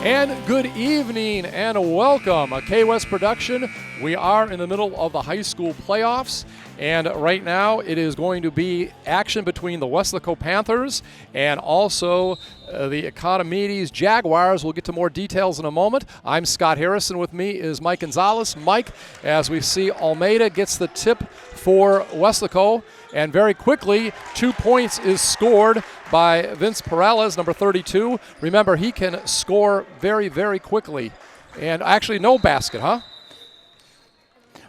And good evening and welcome. A K-West production. We are in the middle of the high school playoffs, and right now it is going to be action between the Weslaco Panthers and also the Economedes Jaguars. We'll get to more details in a moment. I'm Scott Harrison. With me is Mike Gonzalez. Mike, as we see, Almeida gets the tip for Weslaco, and very quickly 2 points is scored by Vince Perales, number 32. Remember, he can score very, very quickly. And actually no basket, huh?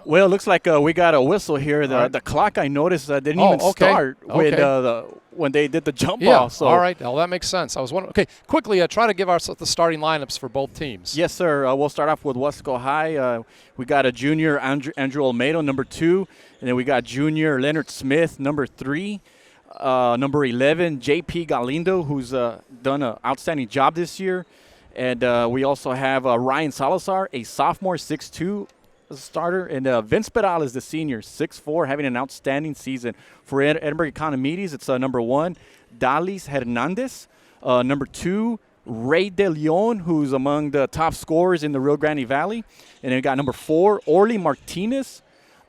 Well, it looks like we got a whistle here. The clock, I noticed, didn't even start when they did the jump ball. So. All right. Well, that makes sense. I was wondering. Okay, quickly, try to give us the starting lineups for both teams. Yes, sir. We'll start off with Weslaco High. We got a junior, Andrew Olmedo, number 2. And then we got junior Leonard Smith, number 3. Number 11, J.P. Galindo, who's done an outstanding job this year. And we also have Ryan Salazar, a sophomore, 6'2", starter. And Vince Perales, the senior, 6'4", having an outstanding season. For Edinburgh Economedes, it's number 1, Dalis Hernandez. Number 2, Ray De Leon, who's among the top scorers in the Rio Grande Valley. And then we got number 4, Orly Martinez.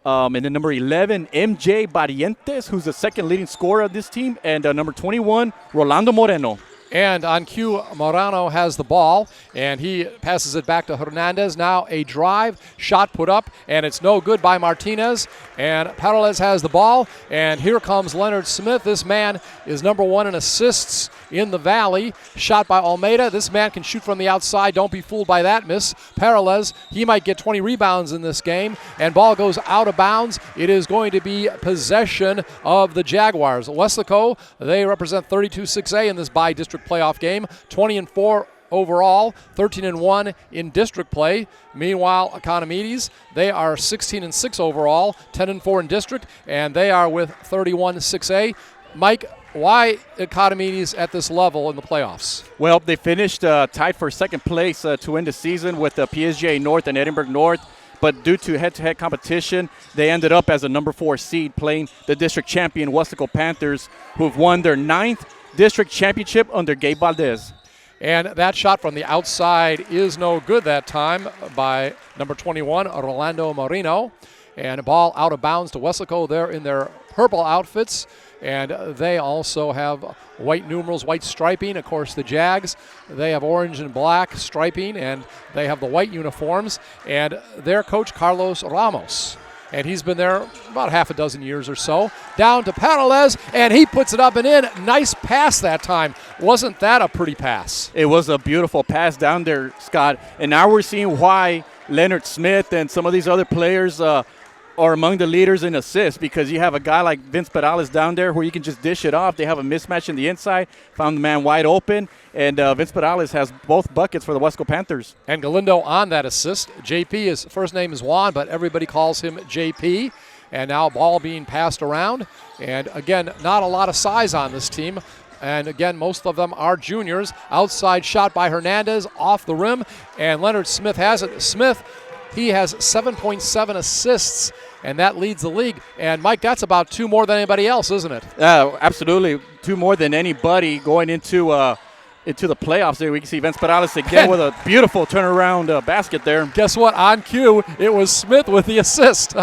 And then number 11, MJ Barrientes, who's the second leading scorer of this team. And number 21, Rolando Moreno. And on cue, Morano has the ball, and he passes it back to Hernandez. Now a drive, shot put up, and it's no good by Martinez. And Perales has the ball, and here comes Leonard Smith. This man is number 1 in assists in the Valley. Shot by Almeida. This man can shoot from the outside. Don't be fooled by that miss. Perales, he might get 20 rebounds in this game, and ball goes out of bounds. It is going to be possession of the Jaguars. Weslaco, they represent 32-6A in this bi-district playoff game, 20-4 overall, 13-1 in district play. Meanwhile, Economedes, they are 16-6 overall, 10-4 in district, and they are with 31-6A. Mike, why Economedes at this level in the playoffs? Well, they finished tied for second place to end the season with PSGA North and Edinburgh North. But due to head-to-head competition, they ended up as a number 4 seed playing the district champion Weslaco Panthers, who've won their 9th district championship under Gabe Valdez. And that shot from the outside is no good that time by number 21, Rolando Moreno. And a ball out of bounds to Weslaco. They're in their purple outfits, and they also have white numerals, white striping. Of course, the Jags, they have orange and black striping, and they have the white uniforms. And their coach, Carlos Ramos, and he's been there about half a dozen years or so. Down to Perales, and he puts it up and in. Nice pass that time. Wasn't that a pretty pass? It was a beautiful pass down there, Scott. And now we're seeing why Leonard Smith and some of these other players are among the leaders in assists, because you have a guy like Vince Perales down there where you can just dish it off. They have a mismatch in the inside, found the man wide open, and Vince Perales has both buckets for the Weslaco Panthers. And Galindo on that assist. JP, his first name is Juan, but everybody calls him JP. And now ball being passed around. And again, not a lot of size on this team. And again, most of them are juniors. Outside shot by Hernandez off the rim, and Leonard Smith has it. Smith, he has 7.7 assists, and that leads the league. And, Mike, that's about 2 more than anybody else, isn't it? Absolutely. 2 more than anybody going into the playoffs there. We can see Vince Perales again with a beautiful turnaround basket there. Guess what? On cue, it was Smith with the assist.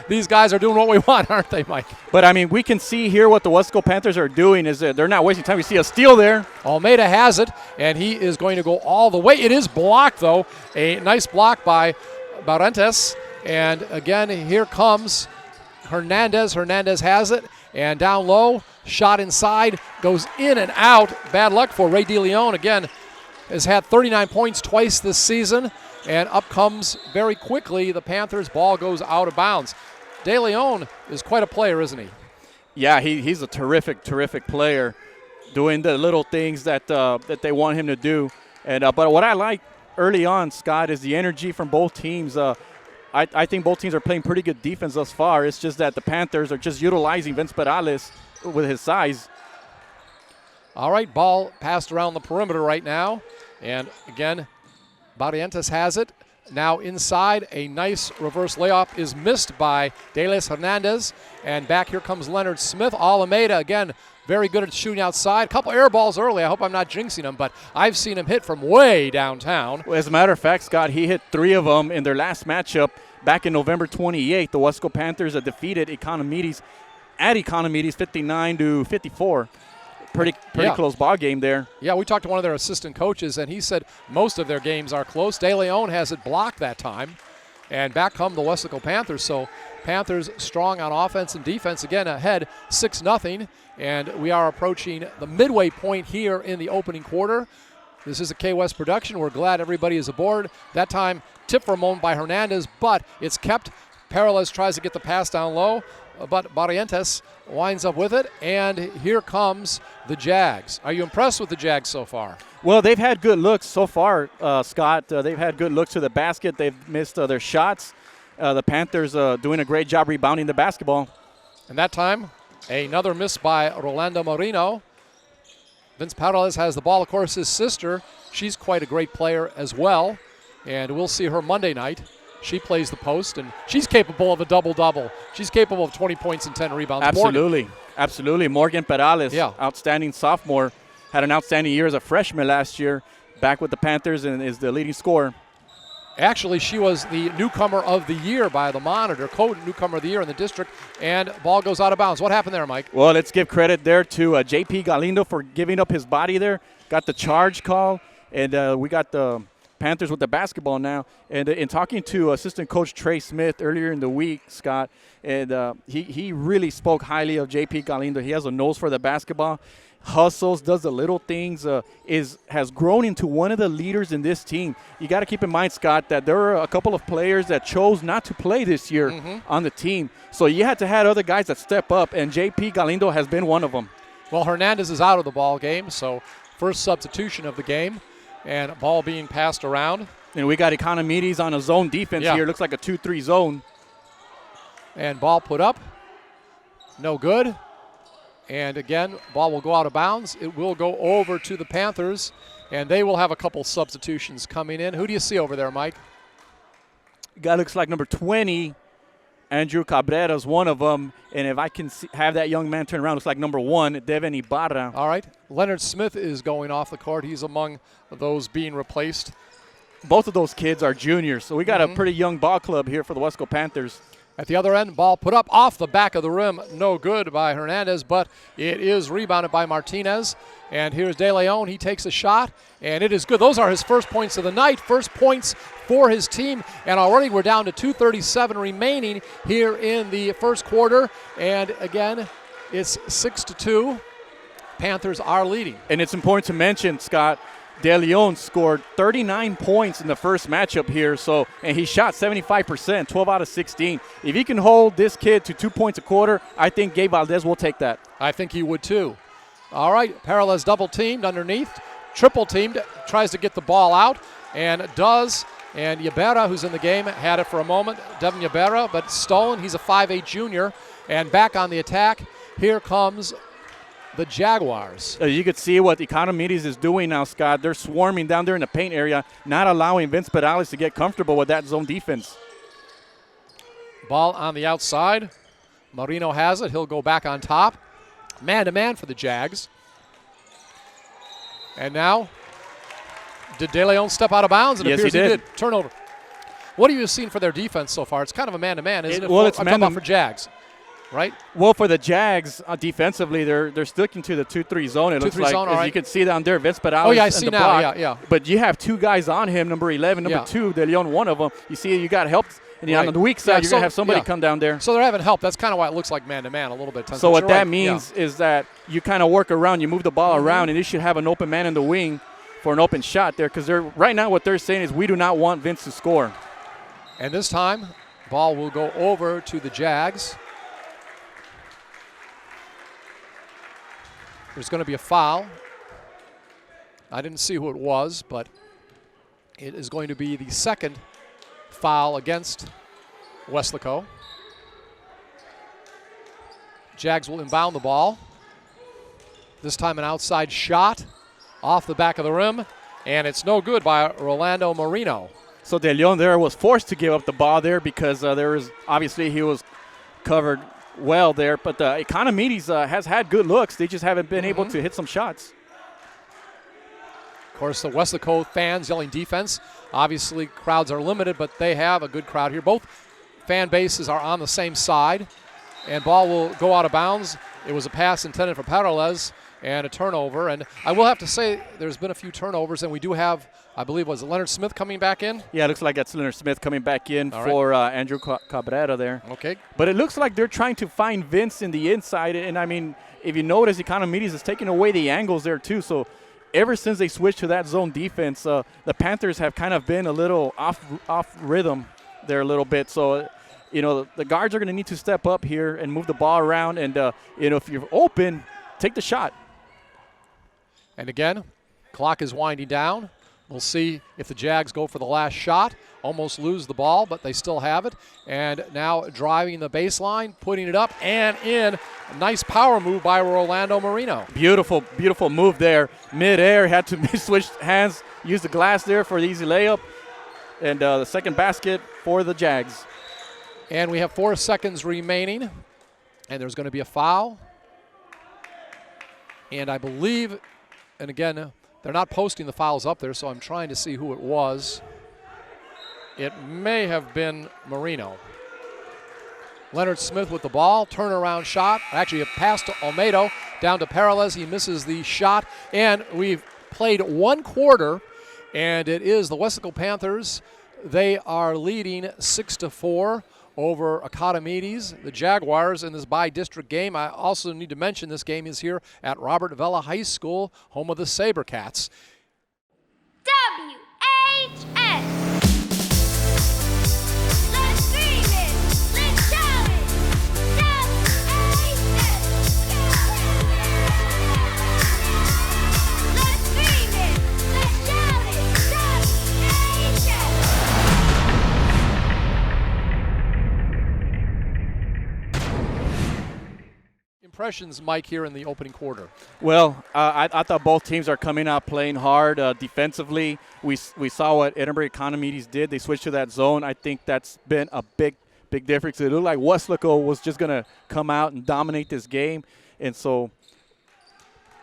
These guys are doing what we want, aren't they, Mike? But, I mean, we can see here what the Weslaco Panthers are doing is that they're not wasting time. We see a steal there. Almeida has it, and he is going to go all the way. It is blocked, though. A nice block by Barrientes. And, again, here comes Hernandez. Hernandez has it, and down low. Shot inside, goes in and out. Bad luck for Ray De Leon. Again, has had 39 points twice this season. And up comes very quickly the Panthers. Ball goes out of bounds. De Leon is quite a player, isn't he? Yeah, he's a terrific player, doing the little things that they want him to do. And but what I like early on, Scott, is the energy from both teams. I think both teams are playing pretty good defense thus far. It's just that the Panthers are just utilizing Vince Perales with his size. All right, ball passed around the perimeter right now. And again, Barrientes has it. now inside. A nice reverse layup is missed by Deles Hernandez. And back here comes Leonard Smith. Alameda, again, very good at shooting outside. A couple air balls early. I hope I'm not jinxing him, but I've seen him hit from way downtown. Well, as a matter of fact, Scott, he hit 3 of them in their last matchup back in November 28th. The Weslaco Panthers defeated Economedes at Economedes 59-54. Pretty close ball game there. Yeah, we talked to one of their assistant coaches, and he said most of their games are close. De Leon has it blocked that time. And back come the Weslaco Panthers. So Panthers strong on offense and defense. Again, ahead 6-0. And we are approaching the midway point here in the opening quarter. This is a K-West production. We're glad everybody is aboard. That time, tip for a moment by Hernandez, but it's kept. Peralez tries to get the pass down low, but Barrientos winds up with it. And here comes the Jags. Are you impressed with the Jags so far? Well, they've had good looks so far, Scott. They've had good looks to the basket. They've missed their shots. The Panthers doing a great job rebounding the basketball. And that time, another miss by Rolando Marino. Vince Peralez has the ball. Of course, his sister, she's quite a great player as well. And we'll see her Monday night. She plays the post, and she's capable of a double-double. She's capable of 20 points and 10 rebounds. Absolutely. Absolutely. Morgan Peralez, outstanding sophomore, had an outstanding year as a freshman last year, back with the Panthers and is the leading scorer. Actually, she was the newcomer of the year by the Monitor, co-newcomer of the year in the district, and ball goes out of bounds. What happened there, Mike? Well, let's give credit there to J.P. Galindo for giving up his body there. Got the charge call, and we got the Panthers with the basketball now. And in talking to assistant coach Trey Smith earlier in the week, Scott, and he really spoke highly of J.P. Galindo. He has a nose for the basketball. Hustles, does the little things, has grown into one of the leaders in this team. You got to keep in mind, Scott, that there are a couple of players that chose not to play this year on the team. So you had to have other guys that step up, and J.P. Galindo has been one of them. Well, Hernandez is out of the ball game, so first substitution of the game, and ball being passed around. And we got Economedes on a zone defense here. Looks like a 2-3 zone. And ball put up. No good. And again, ball will go out of bounds. It will go over to the Panthers, and they will have a couple substitutions coming in. Who do you see over there, Mike? Guy looks like number 20. Andrew Cabrera is one of them. And if I can have that young man turn around, looks like number 1, Devin Ibarra. All right. Leonard Smith is going off the court. He's among those being replaced. Both of those kids are juniors, so we got a pretty young ball club here for the Weslaco Panthers. At the other end, ball put up off the back of the rim. No good by Hernandez, but it is rebounded by Martinez. And here's De Leon. He takes a shot, and it is good. Those are his first points of the night, first points for his team. And already we're down to 2:37 remaining here in the first quarter. And again, it's 6-2. Panthers are leading. And it's important to mention, Scott, De Leon scored 39 points in the first matchup here, and he shot 75%, 12 out of 16. If he can hold this kid to 2 points a quarter, I think Gabe Valdez will take that. I think he would too. All right, Peralez double-teamed underneath, triple-teamed, tries to get the ball out, and does. And Yabera, who's in the game, had it for a moment. Devin Yabera, but stolen. He's a 5'8 junior. And back on the attack, here comes the Jaguars. You could see what Economedes is doing now, Scott. They're swarming down there in the paint area, not allowing Vince Peralez to get comfortable with that zone defense. Ball on the outside. Marino has it. He'll go back on top. Man-to-man for the Jags. And now, did De Leon step out of bounds? It yes, appears he did. Turnover. What have you seen for their defense so far? It's kind of a man-to-man, isn't it? Well, it's I'm talking about for Jags. Right? Well, for the Jags, defensively, they're sticking to the 2-3 zone. It looks like, as you can see down there, Vince Peralez. Oh, yeah, I see now. Yeah. But you have two guys on him, number 11, number 2, De Leon, one of them. You see, you got help. And on the weak side, you're going to have somebody come down there. So they're having help. That's kind of why it looks like man-to-man a little bit. So what that means is that you kind of work around, you move the ball around, and you should have an open man in the wing for an open shot there. Because right now what they're saying is we do not want Vince to score. And this time, ball will go over to the Jags. There's going to be a foul. I didn't see who it was, but it is going to be the second foul against Weslaco. Jags will inbound the ball. This time an outside shot off the back of the rim, and it's no good by Rolando Marino. So De Leon there was forced to give up the ball there because obviously he was covered well there. But Economedes has had good looks. They just haven't been able to hit some shots. Of course, the Weslaco fans yelling defense. Obviously, crowds are limited, but they have a good crowd here. Both fan bases are on the same side, and ball will go out of bounds. It was a pass intended for Parales and a turnover. And I will have to say there's been a few turnovers, and we do have, I believe, was it Leonard Smith coming back in? Yeah, it looks like that's Leonard Smith coming back in for Andrew Cabrera there. Okay. But it looks like they're trying to find Vince in the inside. And, I mean, if you notice, Economedes is taking away the angles there too. So ever since they switched to that zone defense, the Panthers have kind of been a little off rhythm there a little bit. So, the guards are going to need to step up here and move the ball around. And, if you're open, take the shot. And again, clock is winding down. We'll see if the Jags go for the last shot. Almost lose the ball, but they still have it. And now driving the baseline, putting it up and in. A nice power move by Rolando Marino. Beautiful, beautiful move there. Mid-air, had to switch hands, use the glass there for the easy layup. And the second basket for the Jags. And we have 4 seconds remaining. And there's going to be a foul. And I believe, and again, they're not posting the fouls up there, so I'm trying to see who it was. It may have been Marino. Leonard Smith with the ball, turnaround shot. Actually, a pass to Olmedo, down to Parales. He misses the shot, and we've played 1 quarter, and it is the Weslaco Panthers. They are leading 6-4 over Economedes, the Jaguars, in this bi-district game. I also need to mention this game is here at Robert Vela High School, home of the SaberCats. WHS. Let's scream it. Let's shout it. WHS. Let's scream it. Let's shout it. WHS. Impressions, Mike, here in the opening quarter? Well, I thought both teams are coming out playing hard defensively. We saw what Edinburgh Economedes did. They switched to that zone. I think that's been a big difference. It looked like Weslaco was just going to come out and dominate this game. And so,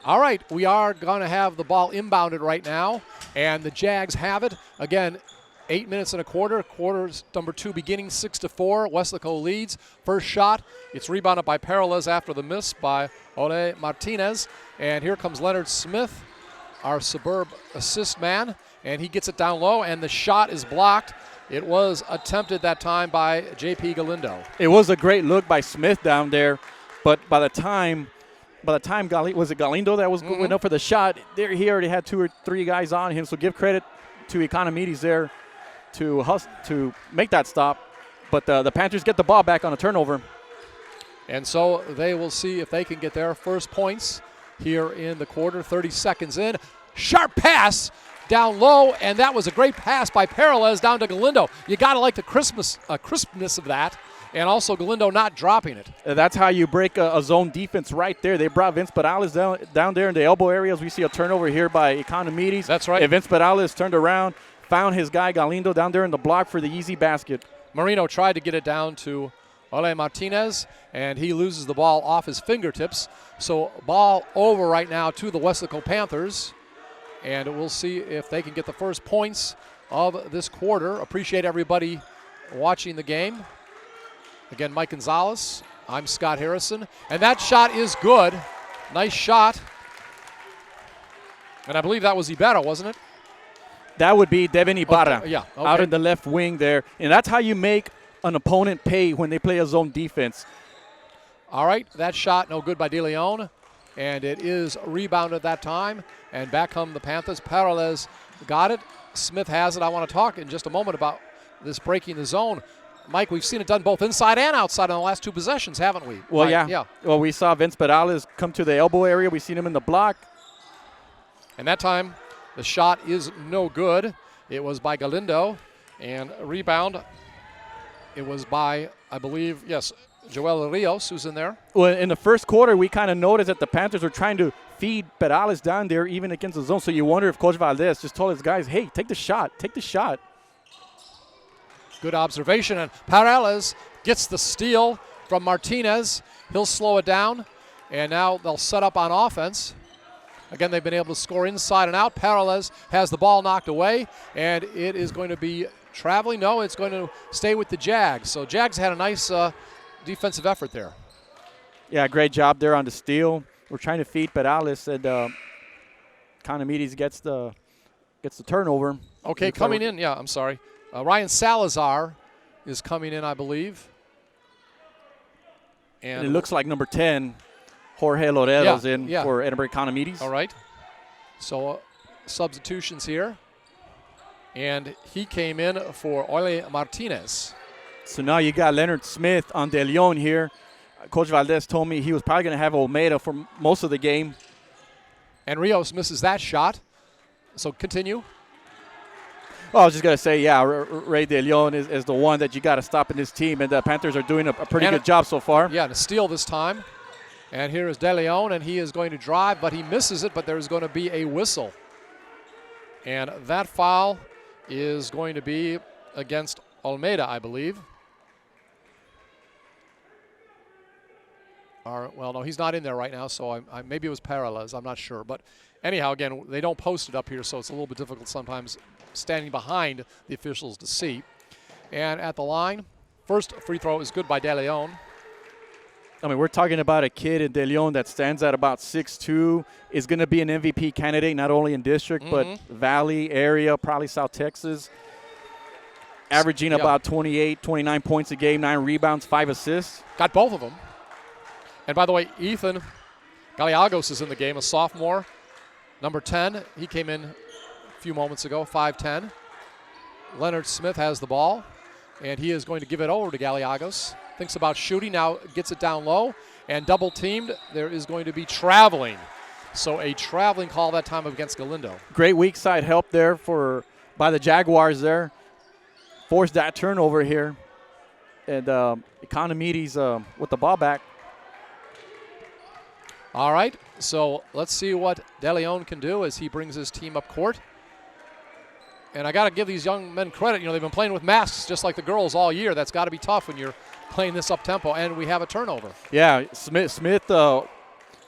all right, we are going to have the ball inbounded right now, and the Jags have it. Again, 8 minutes and a quarter. Quarters number 2 beginning 6-4. Weslaco leads. First shot. It's rebounded by Parales after the miss by Ole Martinez. And here comes Leonard Smith, our suburb assist man. And he gets it down low, and the shot is blocked. It was attempted that time by J.P. Galindo. It was a great look by Smith down there. But by the time was it Galindo that was going up for the shot, there he already had 2 or 3 guys on him. So give credit to Economedes there to make that stop. But the Panthers get the ball back on a turnover. And so they will see if they can get their first points here in the quarter. 30 seconds in. Sharp pass down low, and that was a great pass by Parales down to Galindo. You got to like the crispness of that, and also Galindo not dropping it. That's how you break a zone defense right there. They brought Vince Perales down there in the elbow areas. We see a turnover here by Economedes. That's right. And Vince Perales turned around, found his guy Galindo down there in the block for the easy basket. Marino tried to get it down to Ole Martinez, and he loses the ball off his fingertips. So ball over right now to the Weslaco Panthers, and we'll see if they can get the first points of this quarter. Appreciate everybody watching the game. Again, Mike Gonzalez, I'm Scott Harrison, and that shot is good. Nice shot. And I believe that was Ibarra, wasn't it? That would be Devin Ibarra, okay. out in the left wing there. And that's how you make an opponent pay when they play a zone defense. All right, that shot no good by De Leon, and it is rebounded that time. And back come the Panthers. Parales got it. Smith has it. I want to talk in just a moment about this breaking the zone. Mike, we've seen it done both inside and outside in the last 2 possessions, haven't we? Well, right. yeah. Well, we saw Vince Perales come to the elbow area. We've seen him in the block. And that time, the shot is no good. It was by Galindo. And rebound, it was by, I believe, yes, Joel Rios, who's in there. Well, in the first quarter, we kind of noticed that the Panthers were trying to feed Perales down there even against the zone. So you wonder if Coach Valdez just told his guys, hey, take the shot, take the shot. Good observation, and Pareles gets the steal from Martinez. He'll slow it down, and now they'll set up on offense. Again, they've been able to score inside and out. Pareles has the ball knocked away, and it is going to be traveling. No, it's going to stay with the Jags. So Jags had a nice defensive effort there. Yeah, great job there on the steal. We're trying to feed Perales, and Economedes gets the turnover. Okay, coming in. Yeah, I'm sorry. Ryan Salazar is coming in, I believe. And it looks like number 10, Jorge Loredo's in yeah. for Edinburgh Economedes. All right. So substitutions here. And he came in for Ole Martinez. So now you got Leonard Smith on De Leon here. Coach Valdez told me he was probably going to have Olmedo for most of the game. And Rios misses that shot. So continue. Well, I was just going to say, yeah, Ray De Leon is the one that you got to stop in this team, and the Panthers are doing a pretty good job so far. Yeah, to steal this time. And here is De Leon, and he is going to drive, but he misses it, but there's going to be a whistle. And that foul is going to be against Almeida, I believe. Well, no, he's not in there right now, so maybe it was Pareles. I'm not sure. But anyhow, again, they don't post it up here, so it's a little bit difficult sometimes standing behind the officials to see. And at the line, first free throw is good by De Leon. I mean, we're talking about a kid in De Leon that stands at about 6'2", is going to be an MVP candidate, not only in district, but Valley area, probably South Texas. Averaging about 28, 29 points a game, 9 rebounds, 5 assists. Got both of them. And by the way, Ethan Gallegos is in the game, a sophomore. Number 10, he came in a few moments ago, 5'10". Leonard Smith has the ball, and he is going to give it over to Gallegos. Thinks about shooting, now gets it down low, and double teamed. There is going to be traveling. So a traveling call that time against Galindo. Great weak side help there by the Jaguars there. Forced that turnover here. And Economedes with the ball back. All right, so let's see what De Leon can do as he brings his team up court. And I got to give these young men credit. You know, they've been playing with masks just like the girls all year. That's got to be tough when you're playing this up-tempo, and we have a turnover. Yeah,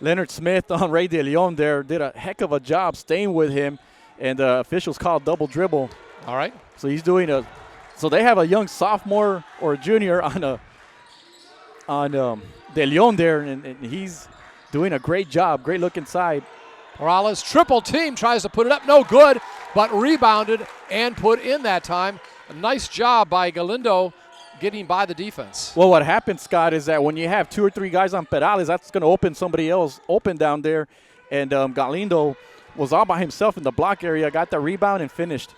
Leonard Smith on Ray De Leon there did a heck of a job staying with him, and the officials called double dribble. All right. So he's doing so they have a young sophomore or a junior on De Leon there, and he's doing a great job. Great look inside. Morales, triple team, tries to put it up. No good, but rebounded and put in that time. A nice job by Galindo getting by the defense. Well, what happens, Scott, is that when you have 2 or 3 guys on Perales, that's going to open somebody else open down there. And Galindo was all by himself in the block area, got the rebound and finished.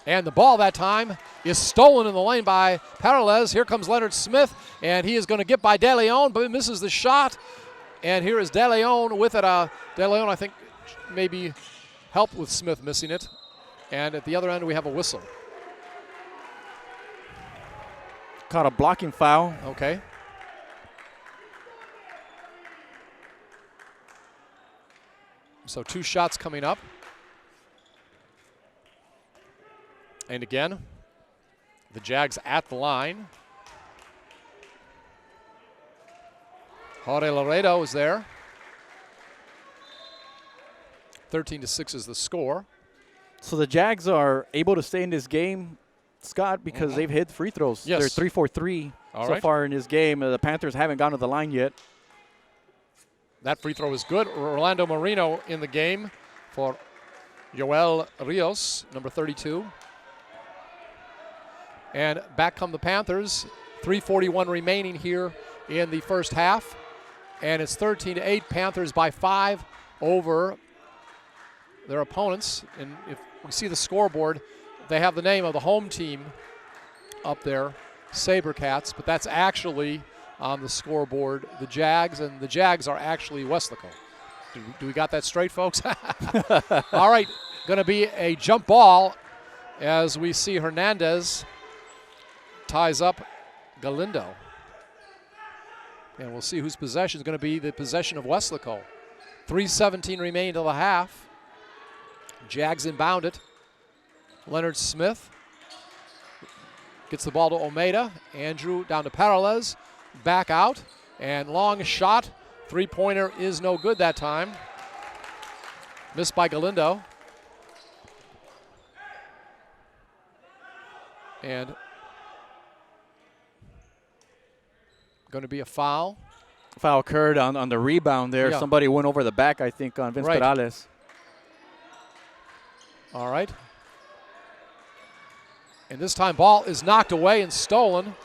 And the ball that time is stolen in the lane by Pareles. Here comes Leonard Smith, and he is going to get by De Leon, but misses the shot. And here is De Leon with it. De Leon, I think, maybe helped with Smith missing it. And at the other end, we have a whistle. Caught a blocking foul. Okay. So 2 shots coming up. And again, the Jags at the line. Jorge Laredo is there. 13-6 is the score. So the Jags are able to stay in this game, Scott, because they've hit free throws. Yes. They're 3 for 3 so far in this game. The Panthers haven't gone to the line yet. That free throw is good. Orlando Marino in the game for Joel Rios, number 32. And back come the Panthers. 3:41 remaining here in the first half. And it's 13-8, Panthers by 5 over their opponents. And if we see the scoreboard, they have the name of the home team up there, Sabercats, but that's actually on the scoreboard the Jags, and the Jags are actually Weslaco. Do we got that straight, folks? All right, going to be a jump ball as we see Hernandez ties up Galindo. And we'll see whose possession is going to be the possession of Weslaco. 3:17 remain till the half. Jags inbound it. Leonard Smith Gets the ball to Almeida. Andrew down to Parales. Back out. And long shot. Three-pointer is no good that time. Missed by Galindo. And going to be a foul. Foul occurred on the rebound there. Yeah. Somebody went over the back, I think, on Vince Right. Perales. All right. And this time ball is knocked away and stolen.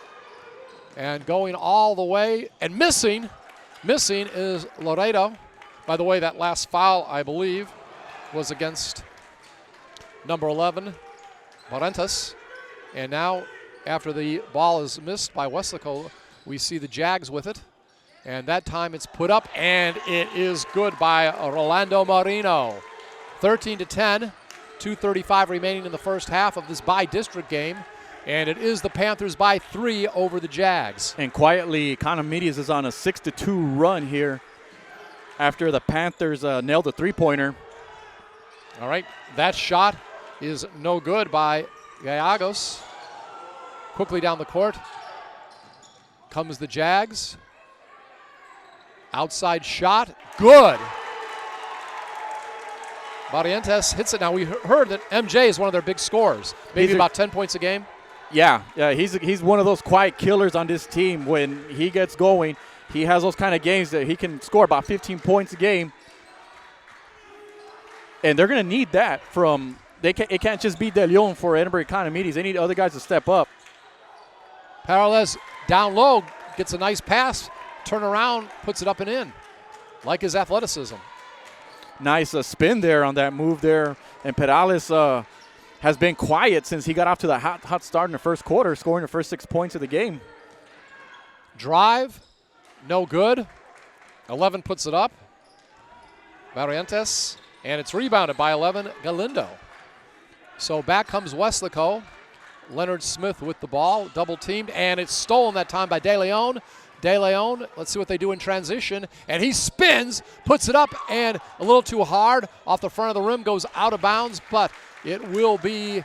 And going all the way and missing is Laredo. By the way, that last foul, I believe, was against number 11, Barrentas. And now, after the ball is missed by Weslaco, we see the Jags with it. And that time it's put up, and it is good by Rolando Marino. 13-10, 2:35 remaining in the first half of this by-district game. And it is the Panthers by 3 over the Jags. And quietly, Economedes is on a 6-2 run here after the Panthers nailed the three-pointer. All right, that shot is no good by Gallegos. Quickly down the court comes the Jags. Outside shot, good. Barrientos hits it. Now, we heard that MJ is one of their big scorers, maybe about 10 points a game. Yeah, he's one of those quiet killers on this team. When he gets going, he has those kind of games that he can score about 15 points a game. And they're going to need that from – it can't just be De Leon for Edinburgh Economedes. They need other guys to step up. Parales down low, gets a nice pass, turn around, puts it up and in. Like his athleticism. Nice spin there on that move there. And Perales has been quiet since he got off to the hot start in the first quarter, scoring the first 6 points of the game. Drive, no good. 11 puts it up. Barrientos, and it's rebounded by 11, Galindo. So back comes Weslaco. Leonard Smith with the ball, double teamed, and it's stolen that time by De Leon. De Leon, let's see what they do in transition. And he spins, puts it up, and a little too hard off the front of the rim, goes out of bounds, but it will be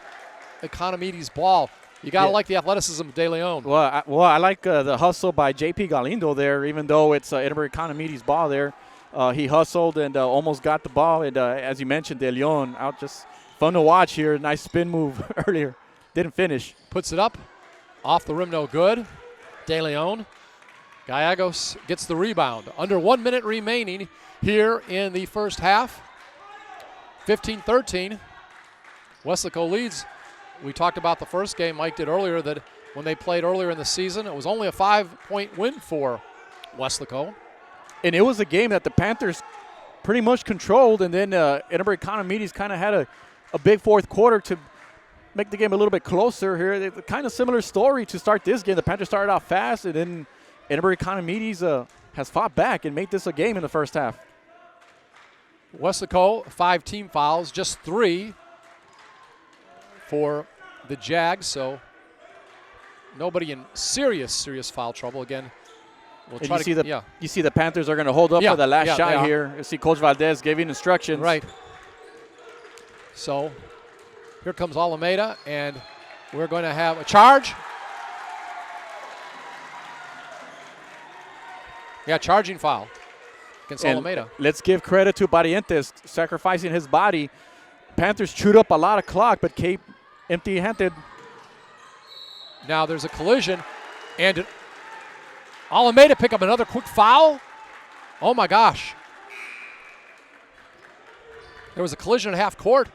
Economedes' ball. You got to like the athleticism of De Leon. Well, I like the hustle by J.P. Galindo there, even though it's Edinburgh Economedes' ball there. He hustled and almost got the ball. And as you mentioned, De Leon out, just fun to watch here. Nice spin move earlier. Didn't finish. Puts it up. Off the rim, no good. De Leon. Gallegos gets the rebound. Under 1 minute remaining here in the first half. 15-13. Weslaco leads. We talked about the first game. Mike did earlier that when they played earlier in the season, it was only a 5-point win for Weslaco. And it was a game that the Panthers pretty much controlled, and then Edinburgh Economedes kind of had a big fourth quarter to make the game a little bit closer here. Kind of similar story to start this game. The Panthers started off fast, and then Edinburgh Economedes has fought back and made this a game in the first half. Weslaco, 5 team fouls, just 3 for the Jags, so nobody in serious foul trouble. Again, we'll And try you see the Panthers are going to hold up for the last shot here. You see Coach Valdez giving instructions. Right. So here comes Alameda, and we're going to have a charge. Yeah, charging foul against And Alameda. let's give credit to Barrientos sacrificing his body. Panthers chewed up a lot of clock, but Cape empty-handed. Now there's a collision, and Alameda pick up another quick foul. Oh my gosh. There was a collision at half court.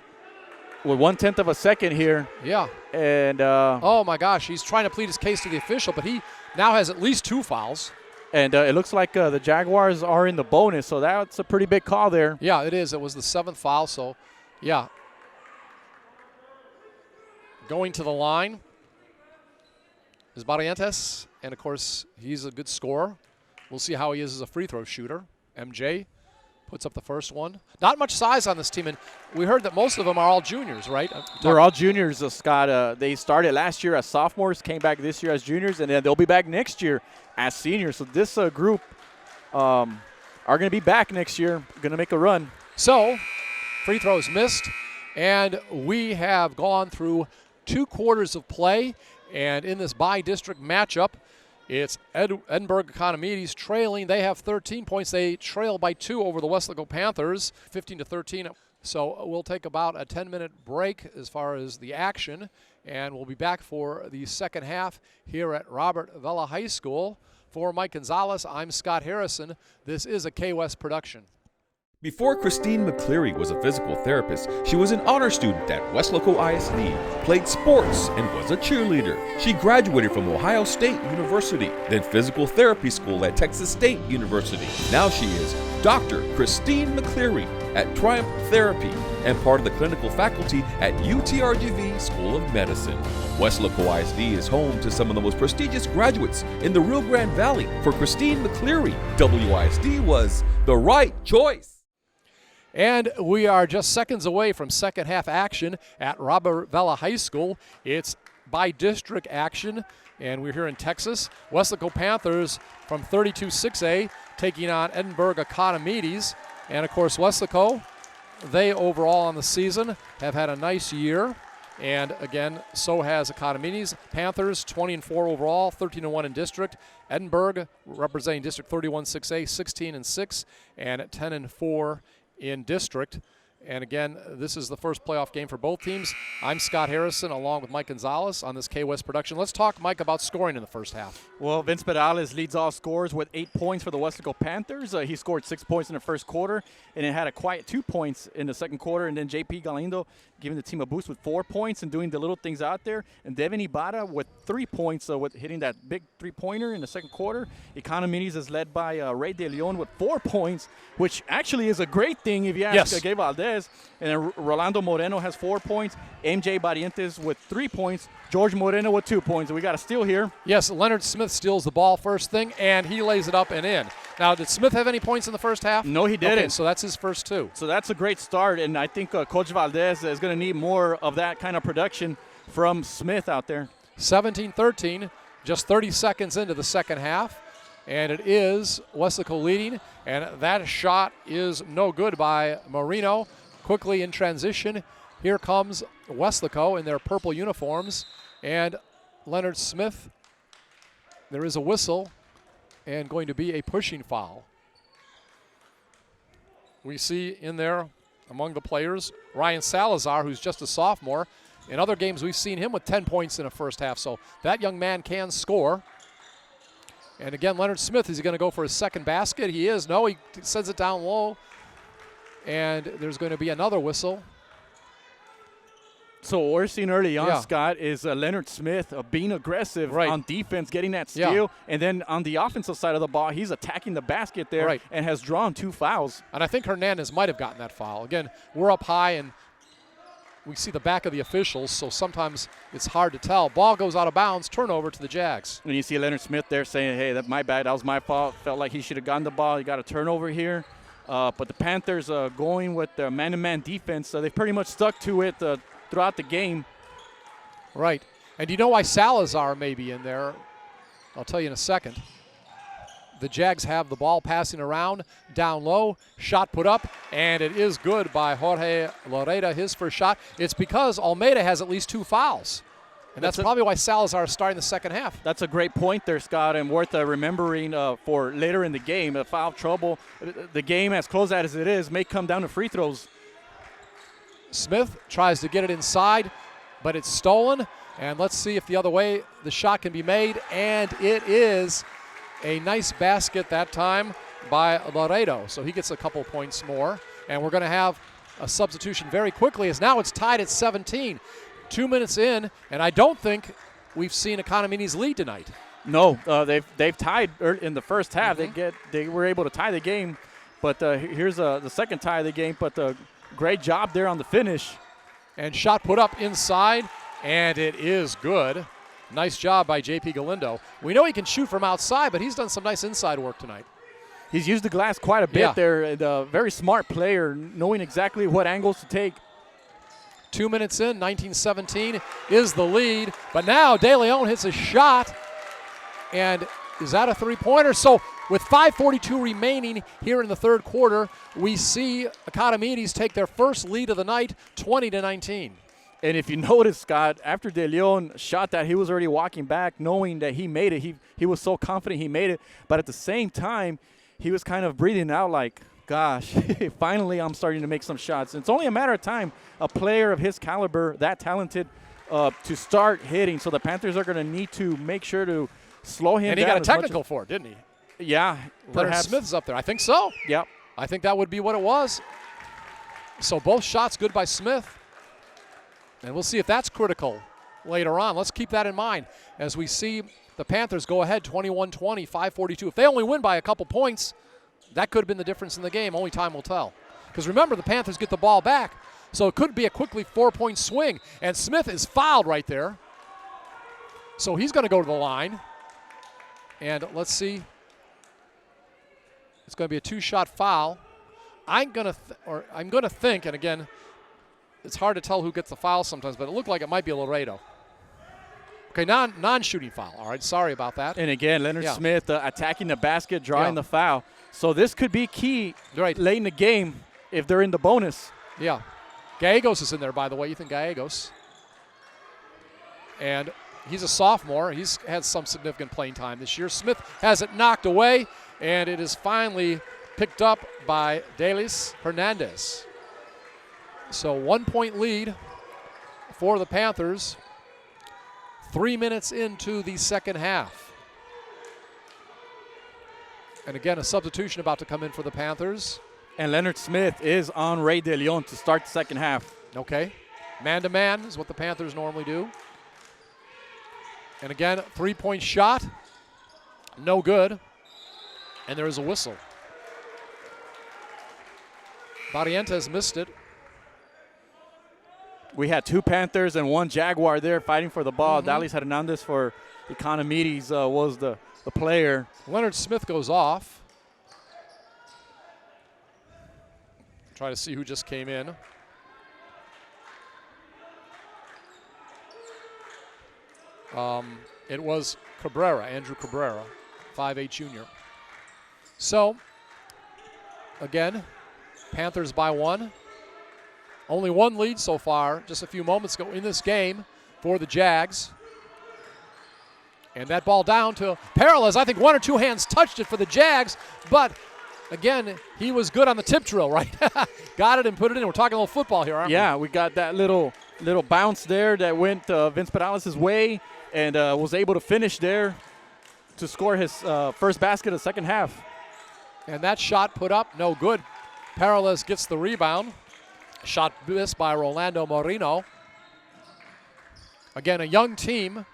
With 1/10 of a second here. Yeah. And oh my gosh, he's trying to plead his case to the official, but he now has at least 2 fouls. And it looks like the Jaguars are in the bonus, so that's a pretty big call there. Yeah, it is. It was the 7th foul, so yeah. Going to the line is Barrientos, and of course, he's a good scorer. We'll see how he is as a free throw shooter. MJ puts up the first one. Not much size on this team, and we heard that most of them are all juniors, right? They're all juniors, Scott. They started last year as sophomores, came back this year as juniors, and then they'll be back next year as seniors. So this group are going to be back next year, going to make a run. So, free throws missed, and we have gone through 2 quarters of play, And in this bi-district matchup, it's Edinburgh Economedes trailing. They have 13 points. They trail by 2 over the Weslaco Panthers, 15-13. So we'll take about a 10-minute break as far as the action, and we'll be back for the second half here at Robert Vela High School. For Mike Gonzalez, I'm Scott Harrison. This is a K-West production. Before Christine McCleary was a physical therapist, she was an honor student at Weslaco ISD, played sports, and was a cheerleader. She graduated from Ohio State University, then physical therapy school at Texas State University. Now she is Dr. Christine McCleary at Triumph Therapy and part of the clinical faculty at UTRGV School of Medicine. Weslaco ISD is home to some of the most prestigious graduates in the Rio Grande Valley. For Christine McCleary, WISD was the right choice. And we are just seconds away from second half action at Robert Vela High School. It's by district action, and we're here in Texas. Weslaco Panthers from 32-6A taking on Edinburgh Economedes. And of course, Weslaco, they overall on the season have had a nice year. And again, so has Economedes. Panthers 20-4 overall, 13-1 in district. Edinburgh representing District 31-6A, 16-6, and 10-4 in district. And again, this is the first playoff game for both teams. I'm Scott Harrison along with Mike Gonzalez on this K-West production. Let's talk, Mike, about scoring in the first half. Well, Vince Perales leads all scorers with 8 points for the Weslaco Panthers. He scored 6 points in the first quarter, and it had a quiet 2 points in the second quarter. And then JP Galindo giving the team a boost with 4 points and doing the little things out there. And Devin Ibarra with 3 points with hitting that big three-pointer in the second quarter. Economedes is led by Ray De Leon with 4 points, which actually is a great thing if you ask Gabe Valdez. And then Rolando Moreno has 4 points. MJ Barrientos with 3 points. George Moreno with 2 points. We got a steal here. Yes, Leonard Smith steals the ball first thing, and he lays it up and in. Now, did Smith have any points in the first half? No, he didn't. Okay, so that's his first 2. So that's a great start, and I think Coach Valdez is going to need more of that kind of production from Smith out there. 17-13, just 30 seconds into the second half, and it is Weslaco leading, and that shot is no good by Marino. Quickly in transition, here comes Weslaco in their purple uniforms, and Leonard Smith. There is a whistle and going to be a pushing foul. We see in there among the players Ryan Salazar, who's just a sophomore. In other games, we've seen him with 10 points in a first half, so that young man can score. And again, Leonard Smith, is he going to go for his second basket? He is. No, he sends it down low. And there's going to be another whistle. So what we're seeing early on, Scott, is Leonard Smith being aggressive on defense, getting that steal. And then on the offensive side of the ball, he's attacking the basket there and has drawn 2 fouls. And I think Hernandez might have gotten that foul. Again, we're up high and we see the back of the officials, so sometimes it's hard to tell. Ball goes out of bounds, turnover to the Jags. And you see Leonard Smith there saying, hey, that's my bad, that was my fault. Felt like he should have gotten the ball. He got a turnover here. But the Panthers going with their man-to-man defense, so they pretty much stuck to it throughout the game. Right. And do you know why Salazar may be in there? I'll tell you in a second. The Jags have the ball passing around, down low, shot put up, and it is good by Jorge Loreda, his first shot. It's because Almeida has at least 2 fouls. And that's probably why Salazar is starting the second half. That's a great point there, Scott, and worth remembering for later in the game. Foul trouble. The game, as close as it is, may come down to free throws. Smith tries to get it inside, but it's stolen. And let's see if the other way the shot can be made. And it is a nice basket that time by Laredo. So he gets a couple points more. And we're going to have a substitution very quickly, as now it's tied at 17. 2 minutes in, and I don't think we've seen Economedes lead tonight. No, they've tied in the first half. They were able to tie the game, but here's the second tie of the game. But great job there on the finish. And shot put up inside, and it is good. Nice job by J.P. Galindo. We know he can shoot from outside, but he's done some nice inside work tonight. He's used the glass quite a bit there. And a very smart player, knowing exactly what angles to take. 2 minutes in, 19-17 is the lead. But now De Leon hits a shot, and is that a three-pointer? So with 5:42 remaining here in the third quarter, we see Economedes take their first lead of the night, 20-19. And if you notice, Scott, after De Leon shot that, he was already walking back knowing that he made it. He was so confident he made it. But at the same time, he was kind of breathing out like, gosh, finally I'm starting to make some shots. And it's only a matter of time, a player of his caliber, that talented, to start hitting. So the Panthers are going to need to make sure to slow him down. And he got a technical for it, didn't he? Yeah. Leonard Perhaps. Smith's up there. I think so. Yep. I think that would be what it was. So both shots good by Smith. And we'll see if that's critical later on. Let's keep that in mind as we see the Panthers go ahead 21-20, 5:42. If they only win by a couple points, that could have been the difference in the game. Only time will tell. Because remember, the Panthers get the ball back, so it could be a quickly 4-point swing. And Smith is fouled right there. So he's going to go to the line. And let's see. It's going to be a 2-shot foul. I'm going to think, and again, it's hard to tell who gets the foul sometimes, but it looked like it might be a Laredo. Okay, non-shooting foul. All right, sorry about that. And again, Leonard Smith attacking the basket, drawing the foul. So this could be key late in the game if they're in the bonus. Yeah. Gallegos is in there, by the way. Ethan Gallegos. And he's a sophomore. He's had some significant playing time this year. Smith has it knocked away, and it is finally picked up by Delis Hernandez. So 1-point lead for the Panthers. 3 minutes into the second half. And again, a substitution about to come in for the Panthers. And Leonard Smith is on Ray De Leon to start the second half. Okay. Man-to-man is what the Panthers normally do. And again, 3-point shot. No good. And there is a whistle. Barrientos missed it. We had 2 Panthers and 1 Jaguar there fighting for the ball. Dalis Hernandez for Economedes was the player. Leonard Smith goes off. Try to see who just came in. It was Cabrera, Andrew Cabrera, 5'8" junior. So, again, Panthers by 1. Only 1 lead so far, just a few moments ago in this game for the Jags. And that ball down to Perales. I think 1 or 2 hands touched it for the Jags, but again, he was good on the tip drill, right? Got it and put it in. We're talking a little football here, aren't we? Yeah, we got that little bounce there that went Vince Perales' way and was able to finish there to score his first basket of the second half. And that shot put up, no good. Perales gets the rebound. Shot missed by Rolando Moreno. Again, a young team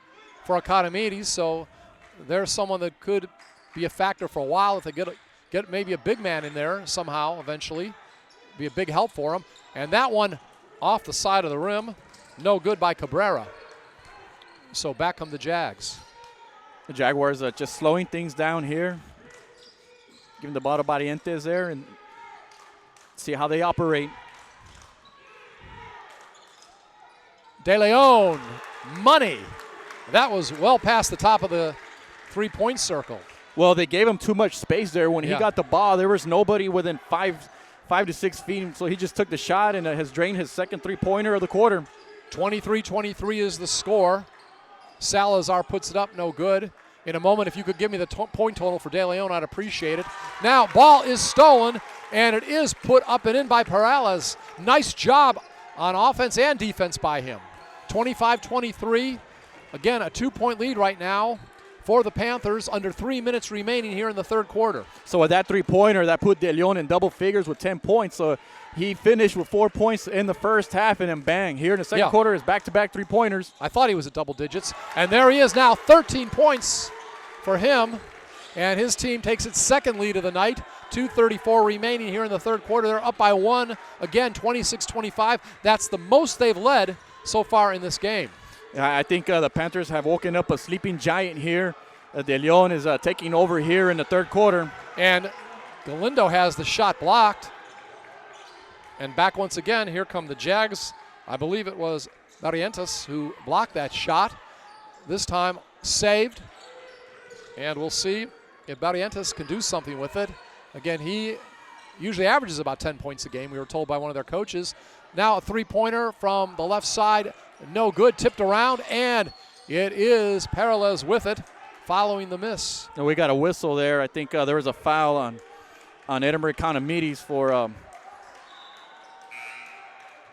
for Economedes, so there's someone that could be a factor for a while if they get maybe a big man in there somehow eventually. Be a big help for them. And that one off the side of the rim, no good by Cabrera. So back come the Jags. The Jaguars are just slowing things down here. Giving the ball to Barrientos there and see how they operate. De Leon, money. That was well past the top of the 3-point circle. Well, they gave him too much space there. When he got the ball, there was nobody within 5 to 6 feet, so he just took the shot and has drained his second 3-pointer of the quarter. 23-23 is the score. Salazar puts it up, no good. In a moment, if you could give me the point total for De Leon, I'd appreciate it. Now, ball is stolen, and it is put up and in by Perales. Nice job on offense and defense by him. 25-23. Again, a 2-point lead right now for the Panthers. Under 3 minutes remaining here in the third quarter. So with that 3-pointer, that put De Leon in double figures with 10 points. So he finished with 4 points in the first half, and then bang, here in the second quarter is back-to-back 3-pointers. I thought he was at double digits. And there he is now, 13 points for him. And his team takes its second lead of the night. 2:34 remaining here in the third quarter. They're up by 1. Again, 26-25. That's the most they've led so far in this game. I think the Panthers have woken up a sleeping giant here. De Leon is taking over here in the third quarter. And Galindo has the shot blocked. And back once again, here come the Jags. I believe it was Barrientos who blocked that shot. This time saved. And we'll see if Barrientos can do something with it. Again, he usually averages about 10 points a game, we were told by one of their coaches. Now a three-pointer from the left side, no good, tipped around, and it is Peralez with it, following the miss. And we got a whistle there. I think there was a foul on Edinburgh Economedes for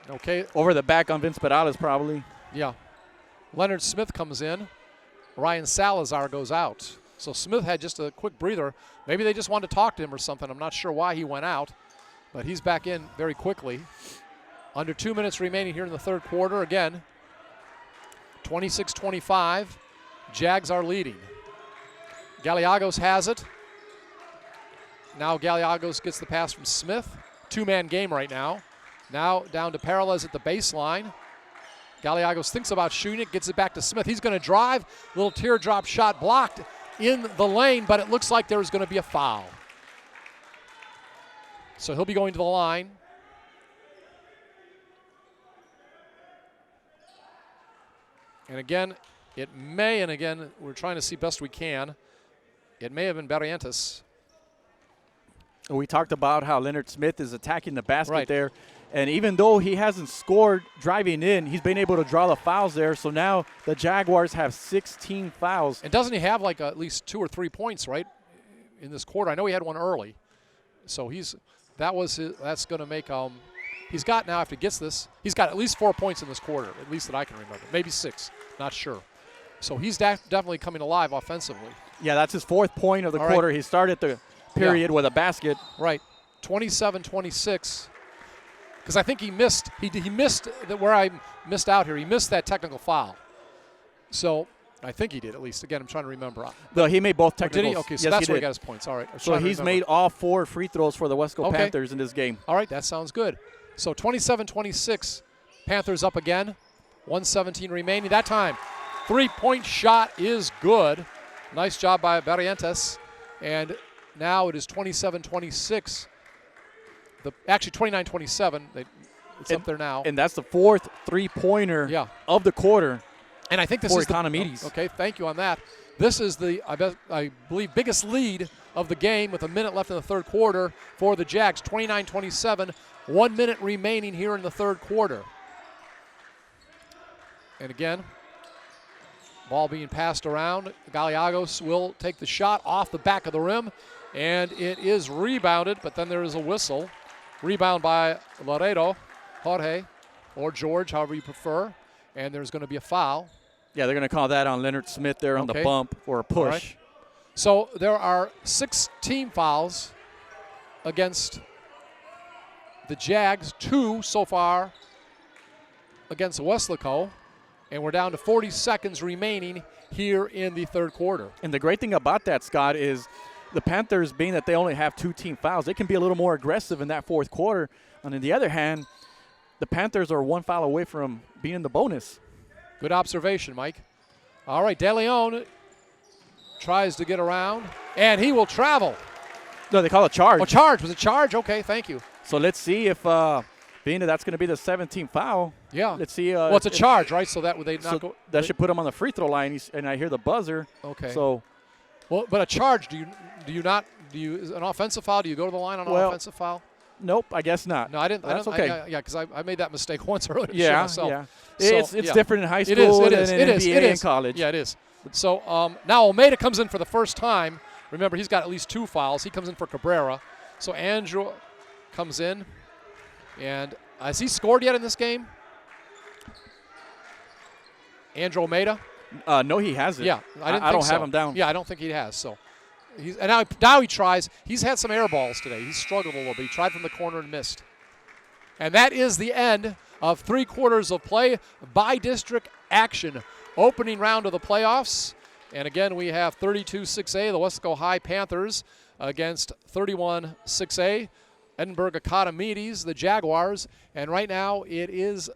Okay, over the back on Vince Peralez probably. yeah. Leonard Smith comes in. Ryan Salazar goes out. So Smith had just a quick breather. Maybe they just wanted to talk to him or something. I'm not sure why he went out, but he's back in very quickly. Under 2 minutes remaining here in the third quarter. Again, 26-25. Jags are leading. Gallegos has it. Now Gallegos gets the pass from Smith. Two-man game right now. Now down to Peralez at the baseline. Gallegos thinks about shooting it, gets it back to Smith. He's going to drive. Little teardrop shot blocked in the lane, but it looks like there's going to be a foul. So he'll be going to the line. And again, it may, and again, we're trying to see best we can, it may have been Barrientos. We talked about how Leonard Smith is attacking the basket Right. there. And even though he hasn't scored driving in, he's been able to draw the fouls there. So now the Jaguars have 16 fouls. And doesn't he have like at least 2 or 3 points, right, in this quarter? I know he had one early. So that's going to make, he's got now, after he gets this, he's got at least 4 points in this quarter, at least that I can remember. Maybe 6, not sure. So he's definitely coming alive offensively. Yeah, that's his 4th point of the All quarter. right. He started the period with a basket. Right, 27-26. Because I think he missed, he missed where I missed out here. He missed that technical foul. So I think he did, at least. Again, I'm trying to remember. Though he made both Did technicals. he? Okay, so Yes, that's he where he did. got his points. All right. I was So trying to he's remember. made all 4 free throws for the Weslaco Okay. Panthers in this game. All right, that sounds good. So 27-26, Panthers up again. 1:17 remaining. That time, three-point shot is good. Nice job by Barrientos. And now it is 27-26. Actually, 29-27. It's up there now. And that's the 4th three-pointer Yeah. of the quarter. And I think this for is the Economedes. Okay, thank you on that. This is the I believe biggest lead of the game with a minute left in the third quarter for the Jags. 29-27, 1 minute remaining here in the third quarter. And again, ball being passed around. Gallegos will take the shot off the back of the rim, and it is rebounded, but then there is a whistle. Rebound by Laredo, Jorge, or George, however you prefer, and there's going to be a foul. Yeah, they're going to call that on Leonard Smith there on the Okay. bump or a push. All right. So there are 6 team fouls against the Jags, 2 so far against Weslaco, and we're down to 40 seconds remaining here in the third quarter. And the great thing about that, Scott, is the Panthers, being that they only have 2 team fouls, they can be a little more aggressive in that fourth quarter. And on the other hand, the Panthers are 1 foul away from being in the bonus. Good observation, Mike. All right, De Leon tries to get around, and he will travel. No, they call it charge. Oh, charge. Was it charge? Okay, thank you. So let's see if, being that that's going to be the 17th foul. Yeah. Let's see. Well, it's a charge, right? So that would they not So go? that should put him on the free throw line, and I hear the buzzer. Okay. So, Well, but a charge, do you is an offensive foul? Do you go to the line on an Well, offensive foul? nope, I guess not. No, I didn't. That's I okay. didn't, yeah, because I made that mistake once earlier. Yeah, myself. yeah. So, It's yeah. different in high school It is. than in NBA and college. Yeah, it is. So now Almeida comes in for the first time. Remember, he's got at least 2 fouls. He comes in for Cabrera. So Andrew comes in, and has he scored yet in this game? Andrew Almeida. No, he hasn't. Yeah, I don't think so. have him down. Yeah, I don't think he has. So, and now he tries. He's had some air balls today. He's struggled a little bit. He tried from the corner and missed. And that is the end of 3 quarters of play by district action. Opening round of the playoffs. And again, we have 32-6A, the Weslaco High Panthers, against 31-6A, Edinburgh Economedes, the Jaguars. And right now it is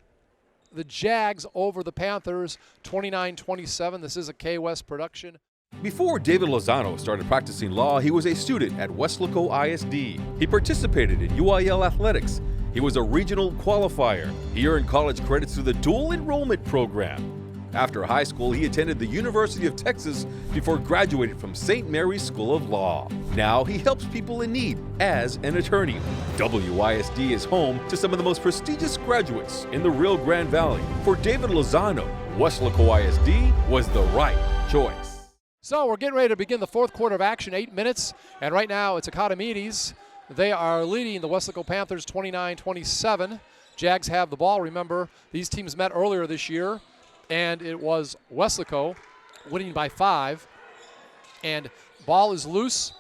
the Jags over the Panthers, 29-27. This is a K-West production. Before David Lozano started practicing law, he was a student at Weslaco ISD. He participated in UIL athletics. He was a regional qualifier. He earned college credits through the dual enrollment program. After high school, he attended the University of Texas before graduating from St. Mary's School of Law. Now he helps people in need as an attorney. WISD is home to some of the most prestigious graduates in the Rio Grande Valley. For David Lozano, Weslaco ISD was the right choice. So we're getting ready to begin the fourth quarter of action, 8 minutes, and right now it's Economedes. They are leading the Weslaco Panthers 29-27. Jags have the ball. Remember, these teams met earlier this year, and it was Weslaco winning by 5. And ball is loose,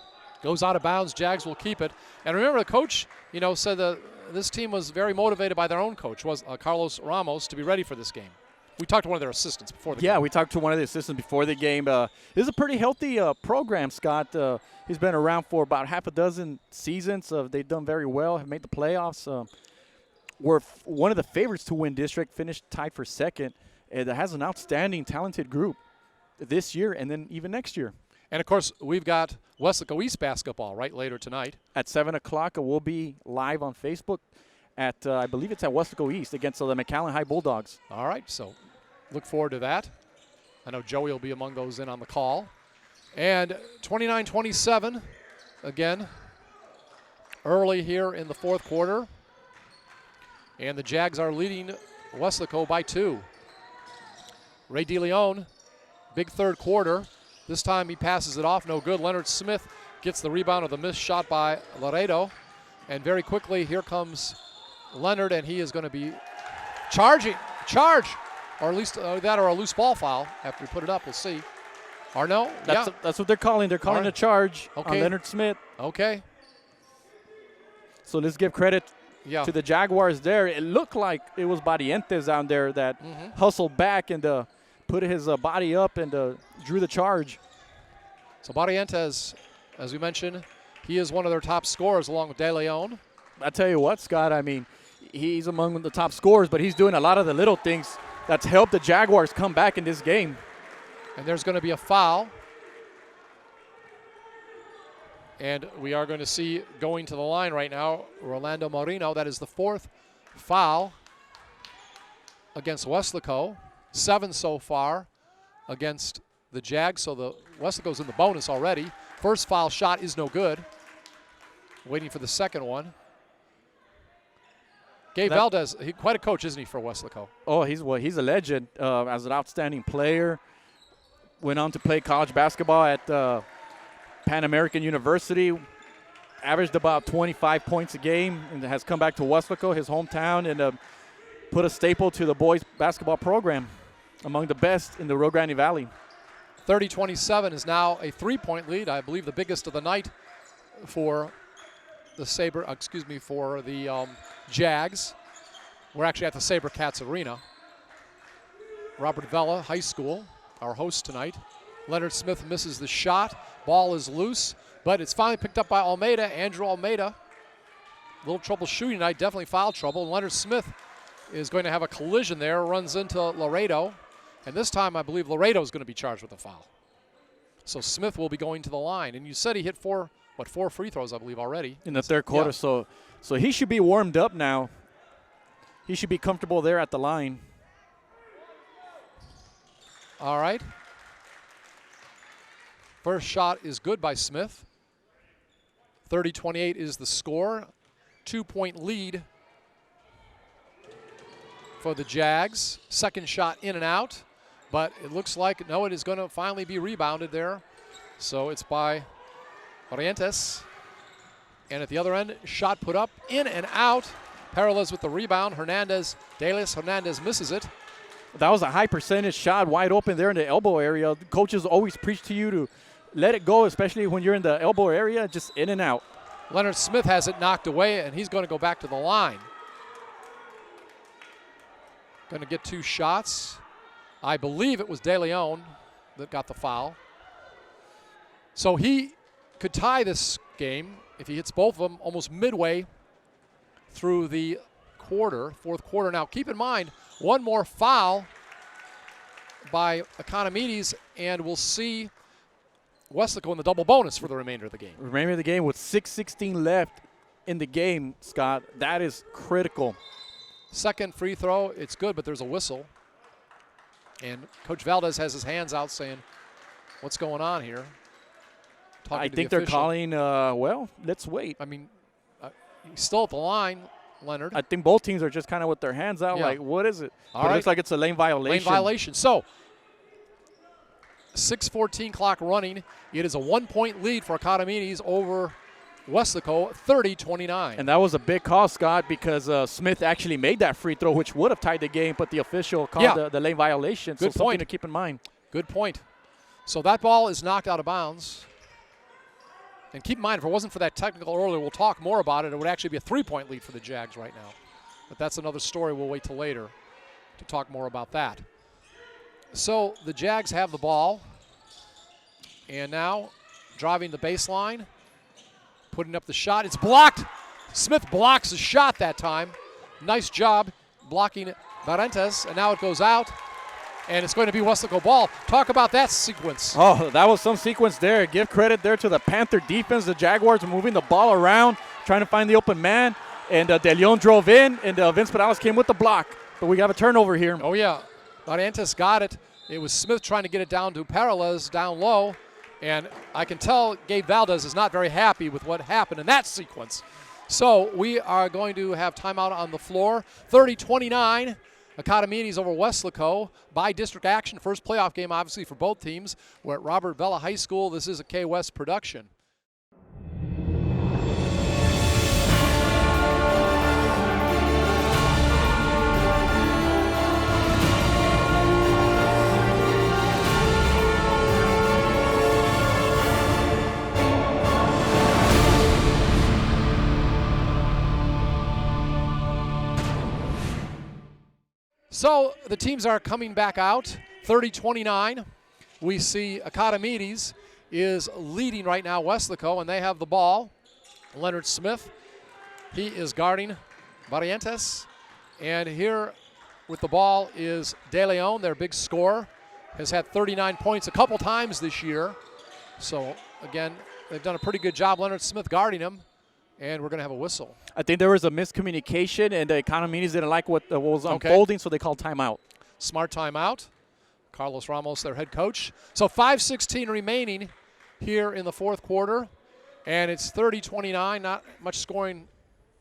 goes out of bounds. Jags will keep it. And remember, the coach, said that this team was very motivated by their own coach, was Carlos Ramos, to be ready for this game. We talked to one of their assistants before the game. Yeah, we talked to one of the assistants before the game. This is a pretty healthy program, Scott. He's been around for about half a dozen seasons. They've done very well, have made the playoffs. We're one of the favorites to win district, finished tied for second. It has an outstanding, talented group this year and then even next year. And, of course, we've got Weslaco East basketball right later tonight. At 7 o'clock, we'll be live on Facebook at, I believe it's at Weslaco East against the McAllen High Bulldogs. All right, so look forward to that. I know Joey will be among those in on the call. And 29-27, again, early here in the fourth quarter. And the Jags are leading Weslaco by 2. Ray DeLeon, big third quarter. This time he passes it off, no good. Leonard Smith gets the rebound of the missed shot by Laredo. And very quickly, here comes Leonard, and he is going to be charging. Charge! Or at least that or a loose ball foul after we put it up. We'll see. Or no? That's what they're calling. They're calling a charge on Leonard Smith. Okay. So let's give credit to the Jaguars there. It looked like it was Barrientos down there that hustled back and put his body up and drew the charge. So Barrientos, as we mentioned, he is one of their top scorers along with De Leon. I tell you what, Scott, I mean, he's among the top scorers, but he's doing a lot of the little things that's helped the Jaguars come back in this game. And there's going to be a foul. And we are going to see going to the line right now, Rolando Marino. That is the 4th foul against Weslaco. 7 so far against the Jags. So the Weslaco's in the bonus already. First foul shot is no good. Waiting for the second one. Gabe Valdez, quite a coach, isn't he, for Weslaco? Oh, he's a legend as an outstanding player. Went on to play college basketball at Pan American University. Averaged about 25 points a game and has come back to Weslaco, his hometown, and put a staple to the boys basketball program, among the best in the Rio Grande Valley. 30-27 is now a 3-point lead, I believe the biggest of the night for the for the Jags. We're actually at the SaberCats Arena. Robert Vela, high school, our host tonight. Leonard Smith misses the shot. Ball is loose, but it's finally picked up by Almeida. Andrew Almeida. A little trouble shooting tonight, definitely foul trouble. And Leonard Smith is going to have a collision there, runs into Laredo. And this time I believe Laredo is going to be charged with a foul. So Smith will be going to the line. And you said he hit 4 free throws, I believe, already. In the third quarter, so he should be warmed up now. He should be comfortable there at the line. All right. First shot is good by Smith. 30-28 is the score. 2-point lead for the Jags. Second shot in and out, but it looks like, it is going to finally be rebounded there. So it's by Barrientos. And at the other end, shot put up, in and out. Peralez with the rebound. Hernandez misses it. That was a high percentage shot, wide open there in the elbow area. Coaches always preach to you to let it go, especially when you're in the elbow area, just in and out. Leonard Smith has it knocked away, and he's going to go back to the line. Going to get 2 shots. I believe it was De Leon that got the foul. So he could tie this game if he hits both of them almost midway through the fourth quarter. Now, keep in mind, one more foul by Economedes, and we'll see Weslaco in the double bonus for the remainder of the game. Remainder of the game with 6:16 left in the game, Scott. That is critical. Second free throw, it's good, but there's a whistle. And Coach Valdez has his hands out saying, what's going on here? I think they're calling, well, let's wait. I mean, he's still at the line, Leonard. I think both teams are just kind of with their hands out, Yeah. like, what is it? All But right. it looks like it's a lane violation. Lane violation. So, 6:14 clock running. It is a 1-point lead for Economedes over Weslaco, 30-29. And that was a big call, Scott, because Smith actually made that free throw, which would have tied the game, but the official called the lane violation. Good so point. something to keep in mind. Good point. So that ball is knocked out of bounds. And keep in mind, if it wasn't for that technical earlier, we'll talk more about it. It would actually be a 3-point lead for the Jags right now. But that's another story. We'll wait till later to talk more about that. So the Jags have the ball. And now driving the baseline, putting up the shot. It's blocked. Smith blocks the shot that time. Nice job blocking Barentes. And now it goes out. And it's going to be Weslaco ball. Talk about that sequence. Oh, that was some sequence there. Give credit there to the Panther defense. The Jaguars are moving the ball around, trying to find the open man. And De Leon drove in, and Vince Morales came with the block. But we got a turnover here. Oh, yeah. Barentes got it. It was Smith trying to get it down to Parales down low. And I can tell Gabe Valdez is not very happy with what happened in that sequence. So we are going to have timeout on the floor. 30-29. Economedes over Weslaco by district action. First playoff game, obviously, for both teams. We're at Robert Vela High School. This is a K-West production. So the teams are coming back out, 30-29. We see Economedes is leading right now Weslaco, and they have the ball. Leonard Smith, he is guarding Barrientos. And here with the ball is De Leon, their big scorer, has had 39 points a couple times this year. So again, they've done a pretty good job. Leonard Smith guarding him, and we're going to have a whistle. I think there was a miscommunication, and the Economedes didn't like what was unfolding, so they called timeout. Smart timeout. Carlos Ramos, their head coach. So 5:16 remaining here in the fourth quarter, and it's 30-29. Not much scoring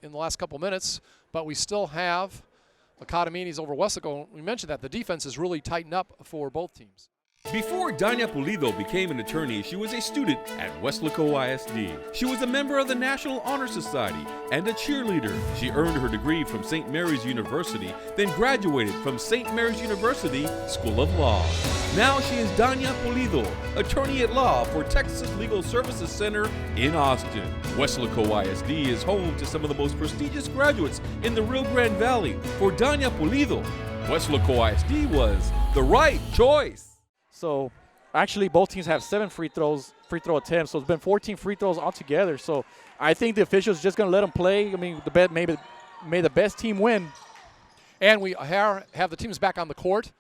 in the last couple minutes, but we still have Economedes over Weslaco. We mentioned that the defense has really tightened up for both teams. Before Danya Pulido became an attorney, she was a student at Weslaco ISD. She was a member of the National Honor Society and a cheerleader. She earned her degree from St. Mary's University, then graduated from St. Mary's University School of Law. Now she is Danya Pulido, attorney at law for Texas Legal Services Center in Austin. Weslaco ISD is home to some of the most prestigious graduates in the Rio Grande Valley. For Danya Pulido, Weslaco ISD was the right choice. So actually both teams have 7 free throw attempts, so it's been 14 free throws altogether. So I think the officials just going to let them play. I mean, may the best team win. And we have the teams back on the court.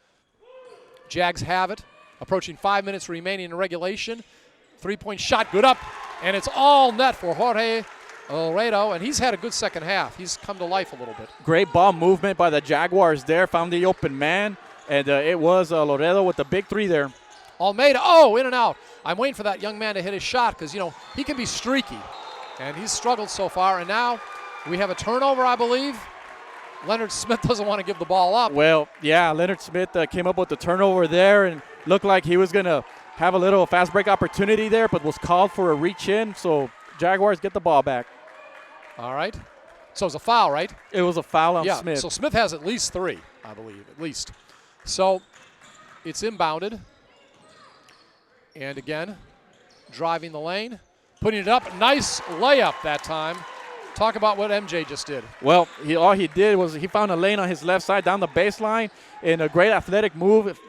Jags have it. Approaching 5 minutes remaining in regulation. 3-point shot, good up. And it's all net for Jorge Laredo, and he's had a good second half. He's come to life a little bit. Great ball movement by the Jaguars there. Found the open man. And it was Laredo with the big 3 there. Almeida, in and out. I'm waiting for that young man to hit his shot because, he can be streaky. And he's struggled so far. And now we have a turnover, I believe. Leonard Smith doesn't want to give the ball up. Well, yeah, Leonard Smith came up with the turnover there and looked like he was going to have a little fast break opportunity there, but was called for a reach in. So Jaguars get the ball back. All right. So it's a foul, right? It was a foul on Smith. So Smith has at least 3, I believe, at least. So it's inbounded. And again, driving the lane, putting it up. Nice layup that time. Talk about what MJ just did. Well, all he did was he found a lane on his left side down the baseline, and a great athletic move.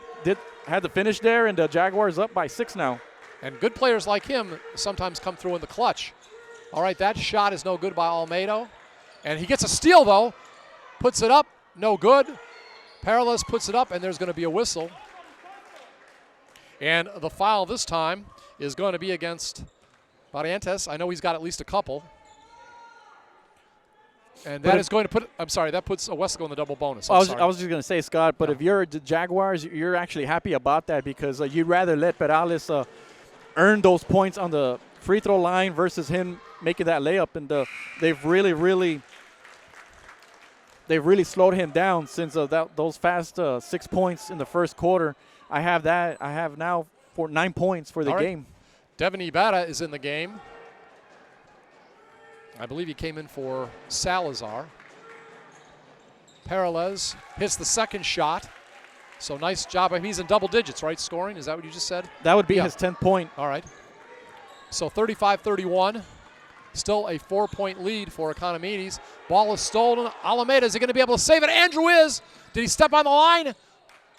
Had the finish there, and the Jaguars up by 6 now. And good players like him sometimes come through in the clutch. All right, that shot is no good by Almeida. And he gets a steal, though. Puts it up, no good. Parales puts it up, and there's going to be a whistle. And the foul this time is going to be against Barrientos. I know he's got at least a couple. And But that if- is going to put, I'm sorry, that puts Weslaco in the double bonus. I I'm was, sorry. I was just going to say, Scott, but Yeah. if you're the Jaguars, you're actually happy about that because you'd rather let Perales earn those points on the free throw line versus him making that layup. And they've really slowed him down since those fast 6 points in the first quarter. I have now 9 points for the All right. game. Devin Ibarra is in the game. I believe he came in for Salazar. Perales hits the second shot. So nice job. I mean, he's in double digits, right? Scoring. Is that what you just said? That would be Yeah. his 10th point. All right. So 35-31. Still a 4-point lead for Economedes. Ball is stolen. Alameda, is he going to be able to save it? Andrew is. Did he step on the line?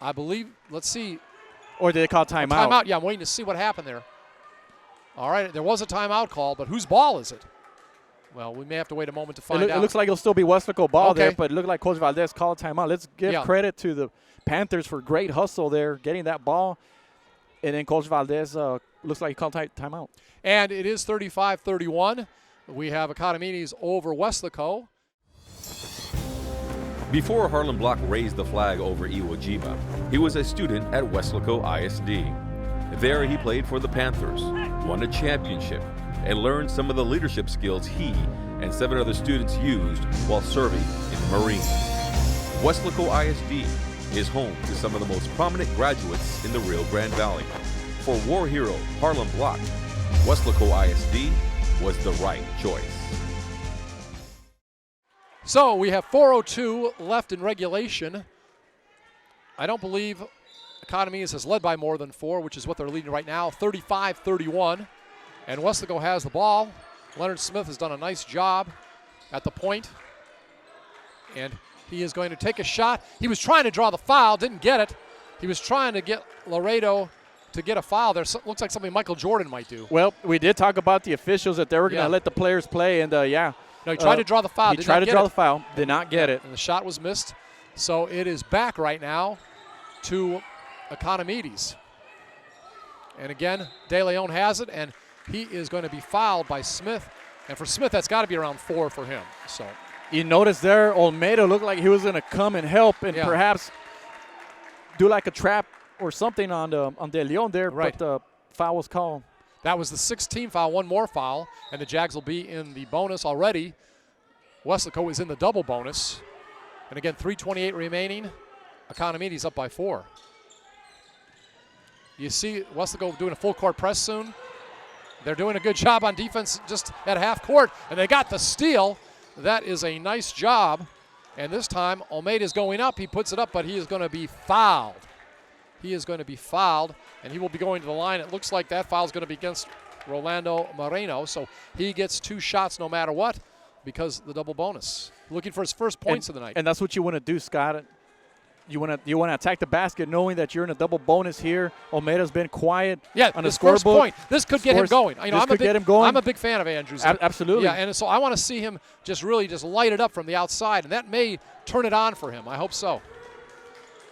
I believe. Let's see. Or did they call timeout? Timeout. Yeah, I'm waiting to see what happened there. All right, there was a timeout call, but whose ball is it? Well, we may have to wait a moment to find out. It looks like it'll still be Weslaco ball Okay. there, but it looked like Coach Valdez called timeout. Let's give Yeah. credit to the Panthers for great hustle there, getting that ball. And then Coach Valdez looks like he called timeout. And it is 35-31. We have Economedes over Weslaco. Before Harlan Block raised the flag over Iwo Jima, he was a student at Weslaco ISD. There he played for the Panthers, won a championship, and learned some of the leadership skills he and 7 other students used while serving in the Marines. Weslaco ISD is home to some of the most prominent graduates in the Rio Grande Valley. For war hero Harlan Block, Weslaco ISD was the right choice. So we have 4:02 left in regulation. I don't believe Economedes has led by more than 4, which is what they're leading right now, 35-31. And Weslaco has the ball. Leonard Smith has done a nice job at the point. And he is going to take a shot. He was trying to draw the foul, didn't get it. He was trying to get Laredo to get a foul there. So, looks like something Michael Jordan might do. Well, we did talk about the officials that they were going to Yeah. let the players play, and yeah. No, he tried to draw the foul. He did tried not to get draw it. the foul, did not get it. And the shot was missed. So it is back right now to Economedes. And again, De Leon has it, and he is going to be fouled by Smith. And for Smith, that's got to be around 4 for him. So You notice there, Olmedo looked like he was going to come and help and Yeah. perhaps do like a trap or something on De Leon there, Right. but the foul was called. that was the 16th foul, one more foul, and the Jags will be in the bonus already. Weslaco is in the double bonus. And again, 3:28 remaining. Economedes up by 4. You see Weslaco doing a full court press soon. They're doing a good job on defense just at half court, and they got the steal. That is a nice job. And this time, Almeida is going up. He puts it up, but he is going to be fouled. He is going to be fouled, and he will be going to the line. It looks like that foul is going to be against Rolando Moreno, so he gets 2 shots no matter what because the double bonus. Looking for his first points of the night. And that's what you want to do, Scott. You want to attack the basket knowing that you're in a double bonus here. Olmeida's been quiet Yeah, on the this first scorebook. point. This could get him going. This could get him going. I'm a big fan of Andrews. Absolutely. Yeah, and so I want to see him just really just light it up from the outside, and that may turn it on for him. I hope so.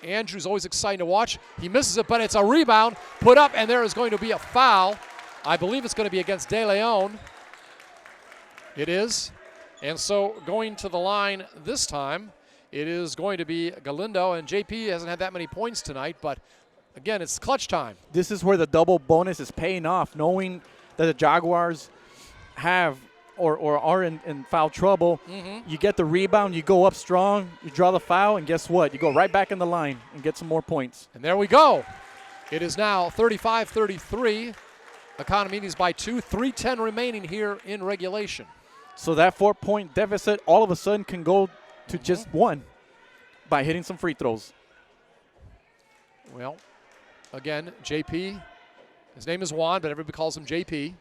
Andrews always exciting to watch. He misses it, but it's a rebound put up, and there is going to be a foul. I believe it's going to be against De Leon. It is. And so going to the line this time, it is going to be Galindo, and JP hasn't had that many points tonight, but again, it's clutch time. This is where the double bonus is paying off, knowing that the Jaguars have or are in foul trouble. You get the rebound, you go up strong, you draw the foul, and guess what? You go right back in the line and get some more points. And there we go. It is now 35-33. Economedes by 2, 3:10 remaining here in regulation. So that 4-point deficit all of a sudden can go to just 1 by hitting some free throws. Well, again, JP, his name is Juan, but everybody calls him JP.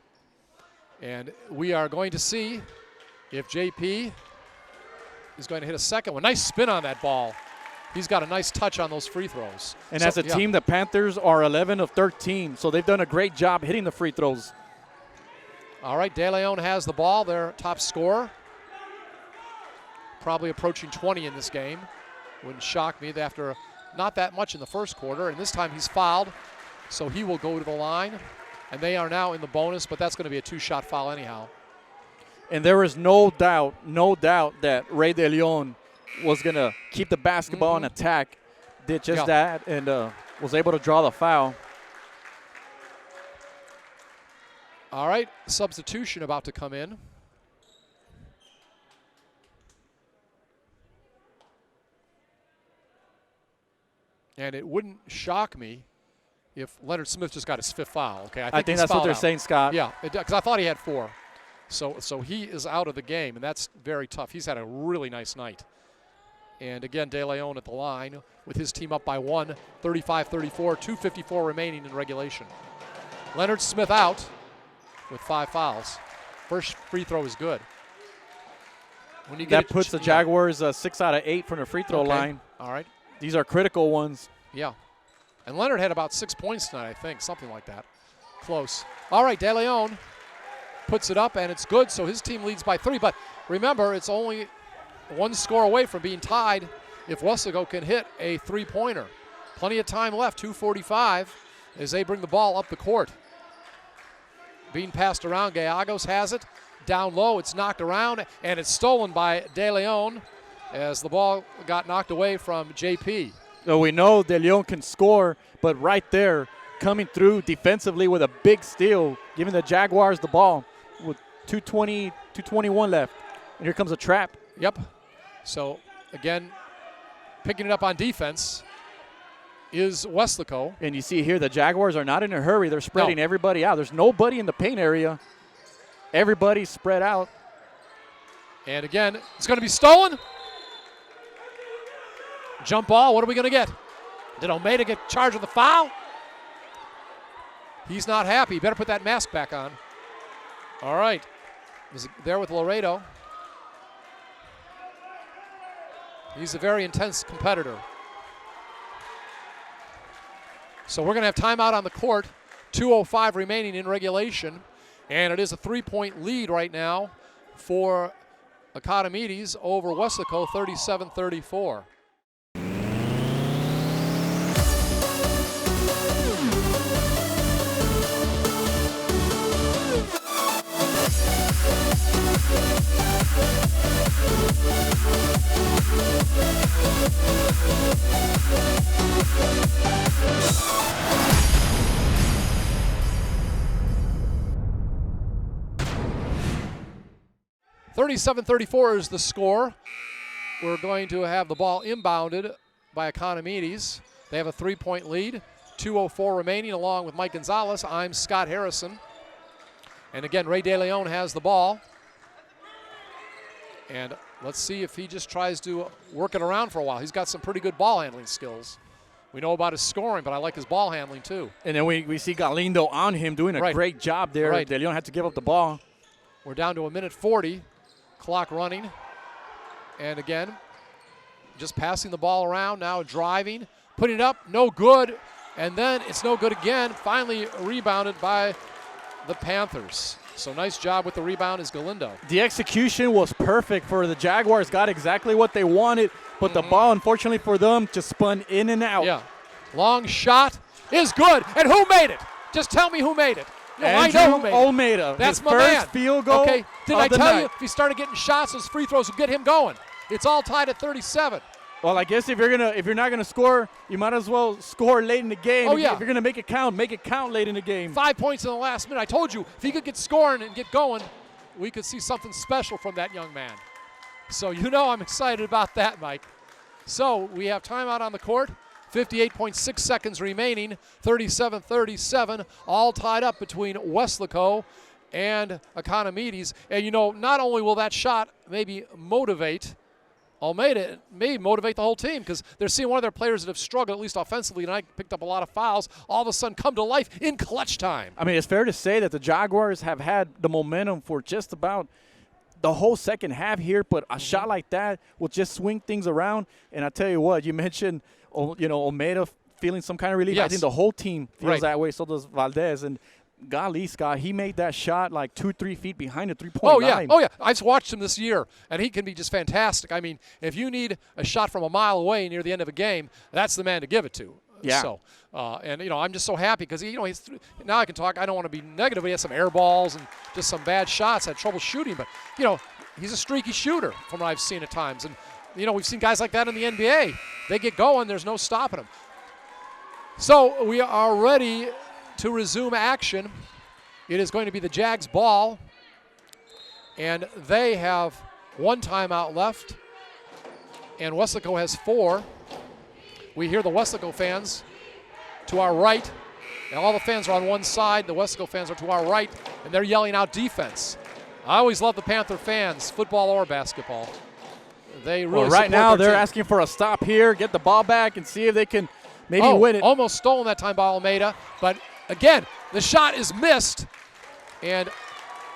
And we are going to see if JP is going to hit a second one. Nice spin on that ball. He's got a nice touch on those free throws. And So, as a yeah. team, the Panthers are 11 of 13, so they've done a great job hitting the free throws. All right, De Leon has the ball, their top scorer. Probably approaching 20 in this game. Wouldn't shock me after not that much in the first quarter, and this time he's fouled, so he will go to the line. And they are now in the bonus, but that's going to be a 2-shot foul anyhow. And there was no doubt that Ray De Leon was going to keep the basketball in attack. Did just that and was able to draw the foul. All right, substitution about to come in. And it wouldn't shock me if Leonard Smith just got his 5th foul. Okay, I think that's what they're saying, Scott. Yeah, because I thought he had 4. So he is out of the game, and that's very tough. He's had a really nice night. And again, De Leon at the line with his team up by 1, 35-34, 2:54 remaining in regulation. Leonard Smith out with 5 fouls. First free throw is good. When you get that puts the Jaguars 6 out of 8 from the free throw line. All right. These are critical ones. Yeah. And Leonard had about 6 points tonight, I think, something like that. Close. All right, De Leon puts it up, and it's good, so his team leads by 3. But remember, it's only 1 score away from being tied if Weslaco can hit a 3-pointer. Plenty of time left, 2:45, as they bring the ball up the court. Being passed around, Gallegos has it. Down low, it's knocked around, and it's stolen by De Leon as the ball got knocked away from JP. So we know De Leon can score, but right there, coming through defensively with a big steal, giving the Jaguars the ball with 2:21 left. And here comes a trap. Yep. So, again, picking it up on defense is Weslaco. And you see here the Jaguars are not in a hurry. They're spreading everybody out. There's nobody in the paint area. Everybody's spread out. And again, it's going to be stolen. Jump ball. What are we going to get? Did Almeida get charged with a foul? He's not happy. Better put that mask back on. All right. Is there with Laredo. He's a very intense competitor. So we're going to have timeout on the court. 2:05 remaining in regulation. And it is a 3-point lead right now for Economedes over Weslaco, 37-34. (37-34) is the score. We're going to have the ball inbounded by Economedes. They have a 3-point lead. 2:04 remaining, along with Mike Gonzalez. I'm Scott Harrison. And again, Ray De Leon has the ball. And let's see if he just tries to work it around for a while. He's got some pretty good ball handling skills. We know about his scoring, but I like his ball handling too. And then we see Galindo on him doing a great job there. Right. De Leon had to give up the ball. We're down to 1:40. Clock running. And again, just passing the ball around, now driving, putting it up, no good. And then it's no good again. Finally rebounded by the Panthers. So nice job with the rebound is Galindo. The execution was perfect for the Jaguars. Got exactly what they wanted, but the ball, unfortunately for them, just spun in and out. Yeah. Long shot is good. And who made it? Just tell me who made it. You know, I know who made Almeida. That's his my first man. field goal. Okay. Did I of the tell you night. if he started getting shots, those free throws would get him going? It's all tied at 37. Well, I guess if you're not gonna score, you might as well score late in the game. Oh, yeah. If you're gonna make it count late in the game. 5 points in the last minute. I told you, if he could get scoring and get going, we could see something special from that young man. So you know I'm excited about that, Mike. So we have timeout on the court. 58.6 seconds remaining. 37-37, all tied up between Weslaco and Economedes. And you know, not only will that shot maybe motivate Almeida, it may motivate the whole team because they're seeing one of their players that have struggled, at least offensively, and I picked up a lot of fouls, all of a sudden come to life in clutch time. I mean, it's fair to say that the Jaguars have had the momentum for just about the whole second half here, but a shot like that will just swing things around. And I tell you what, you mentioned, Almeida feeling some kind of relief. Yes. I think the whole team feels Right. that way. So does Valdez. And golly, Scott, he made that shot like 2-3 feet behind the three-point line. Oh, yeah. I've watched him this year, and he can be just fantastic. I mean, if you need a shot from a mile away near the end of a game, that's the man to give it to. Yeah. So, and I'm just so happy because he's now I can talk. I don't want to be negative. But he has some air balls and just some bad shots. Had trouble shooting, but he's a streaky shooter from what I've seen at times. And we've seen guys like that in the NBA. They get going. There's no stopping them. So we are ready to resume action. It is going to be the Jags' ball, and they have 1 timeout left, and Weslaco has 4. We hear the Weslaco fans to our right, and all the fans are on one side. The Weslaco fans are to our right, and they're yelling out defense. I always love the Panther fans, football or basketball. They really right now they're team. asking for a stop here, get the ball back, and see if they can maybe win it. Almost stolen that time by Almeida, but again, the shot is missed, and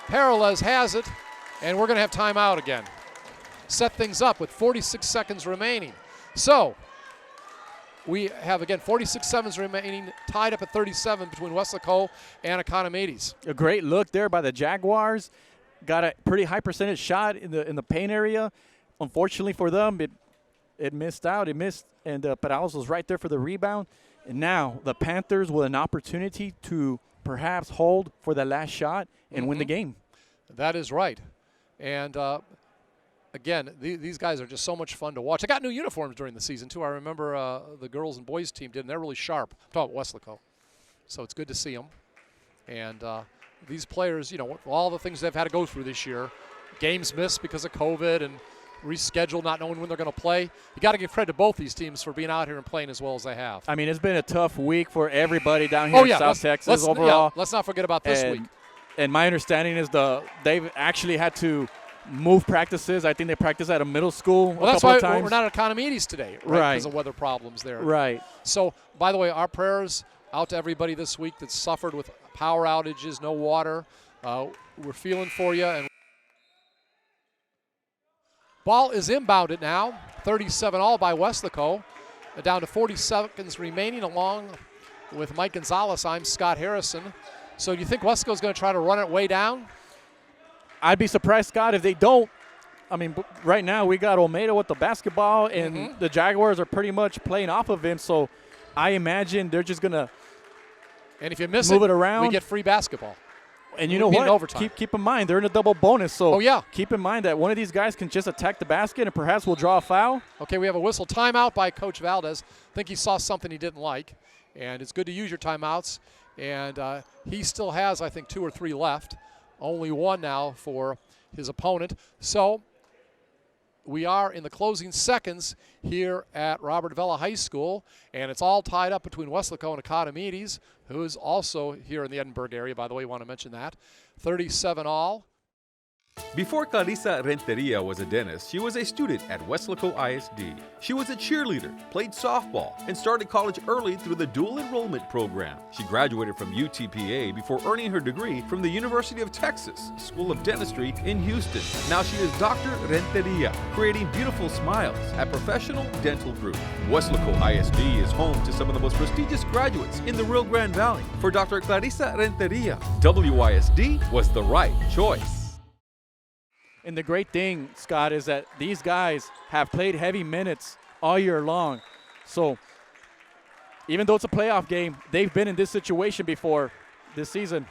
Peralez has it, and we're going to have timeout again. Set things up with 46 seconds remaining. So we have, again, 46 seconds remaining, tied up at 37 between Weslaco and Economedes. A great look there by the Jaguars. Got a pretty high percentage shot in the paint area. Unfortunately for them, it missed out. It missed, and Peralez was right there for the rebound. And now the Panthers with an opportunity to perhaps hold for the last shot and win the game. That is right. And again, these guys are just so much fun to watch. I got new uniforms during the season, too. I remember the girls and boys team did, and they're really sharp. I'm talking about Weslaco. So it's good to see them. And these players, all the things they've had to go through this year, games missed because of COVID and rescheduled, not knowing when they're going to play. You got to give credit to both these teams for being out here and playing as well as they have. I mean, it's been a tough week for everybody down here in South Texas overall. Let's not forget about this week. And my understanding is they've actually had to move practices. I think they practiced at a middle school well, a that's couple why of times. we're not at Economedes today, right? Because of weather problems there. Right. So, by the way, our prayers out to everybody this week that suffered with power outages, no water. We're feeling for you. And ball is inbounded now, 37 all by Weslaco. Down to 40 seconds remaining, along with Mike Gonzalez. I'm Scott Harrison. So do you think Weslaco's going to try to run it way down? I'd be surprised, Scott, if they don't. I mean, right now we got Almeida with the basketball, and the Jaguars are pretty much playing off of him. So I imagine they're just going to and if you miss move it around. We get free basketball. And you know what? Keep in mind, they're in a double bonus. So keep in mind that one of these guys can just attack the basket and perhaps will draw a foul. Okay, we have a whistle timeout by Coach Valdez. I think he saw something he didn't like. And it's good to use your timeouts. And he still has, I think, 2 or 3 left. Only 1 now for his opponent. So we are in the closing seconds here at Robert Vela High School, and it's all tied up between Weslaco and Economedes, who is also here in the Edinburgh area, by the way, you want to mention that. 37 all. Before Clarissa Renteria was a dentist, she was a student at Weslaco ISD. She was a cheerleader, played softball, and started college early through the dual enrollment program. She graduated from UTPA before earning her degree from the University of Texas School of Dentistry in Houston. Now she is Dr. Renteria, creating beautiful smiles at Professional Dental Group. Weslaco ISD is home to some of the most prestigious graduates in the Rio Grande Valley. For Dr. Clarissa Renteria, WISD was the right choice. And the great thing, Scott, is that these guys have played heavy minutes all year long. So even though it's a playoff game, they've been in this situation before this season.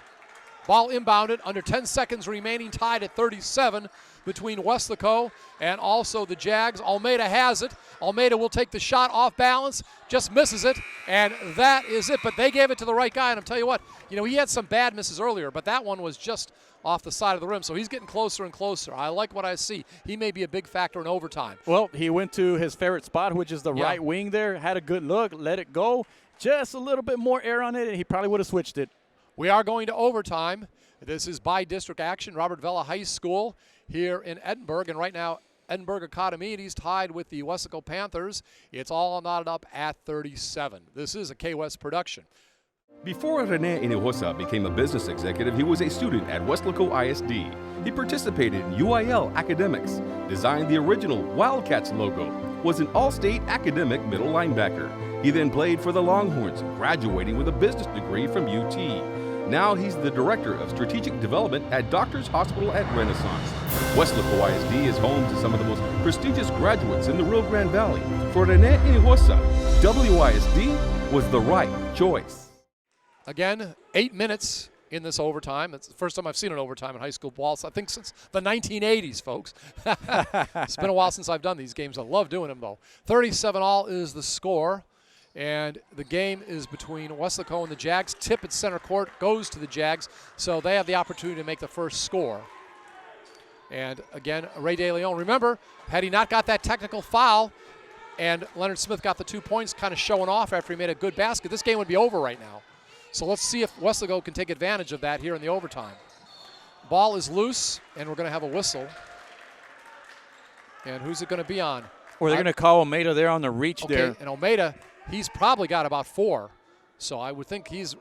Ball inbounded, under 10 seconds remaining, tied at 37 between Weslaco and also the Jags. Almeida has it. Almeida will take the shot off balance, just misses it, and that is it. But they gave it to the right guy, and I'll tell you what, he had some bad misses earlier, but that one was just off the side of the rim, so he's getting closer and closer. I like what I see. He may be a big factor in overtime. Well, he went to his favorite spot, which is the right wing there, had a good look, let it go. Just a little bit more air on it, and he probably would have switched it. We are going to overtime. This is by district action, Robert Vela High School here in Edinburgh. And right now, Edinburgh Economedes tied with the Weslaco Panthers. It's all knotted up at 37. This is a K-West production. Before Rene Hinojosa became a business executive, he was a student at Weslaco ISD. He participated in UIL academics, designed the original Wildcats logo, was an all-state academic middle linebacker. He then played for the Longhorns, graduating with a business degree from UT. Now he's the Director of Strategic Development at Doctors Hospital at Renaissance. Weslaco ISD is home to some of the most prestigious graduates in the Rio Grande Valley. For Rene Hinojosa, WISD was the right choice. Again, 8 minutes in this overtime. It's the first time I've seen an overtime in high school ball, I think since the 1980s, folks. It's been a while since I've done these games. I love doing them, though. 37-all is the score, and the game is between Weslaco and the Jags. Tip at center court goes to the Jags, so they have the opportunity to make the first score. And again, Ray De Leon, remember, had he not got that technical foul and Leonard Smith got the 2 points kind of showing off after he made a good basket, this game would be over right now. So let's see if Weslaco can take advantage of that here in the overtime. Ball is loose, and we're going to have a whistle. And who's it going to be on? Or they're going to call Almeida there on the reach there. And Almeida, he's probably got about 4. So I would think he's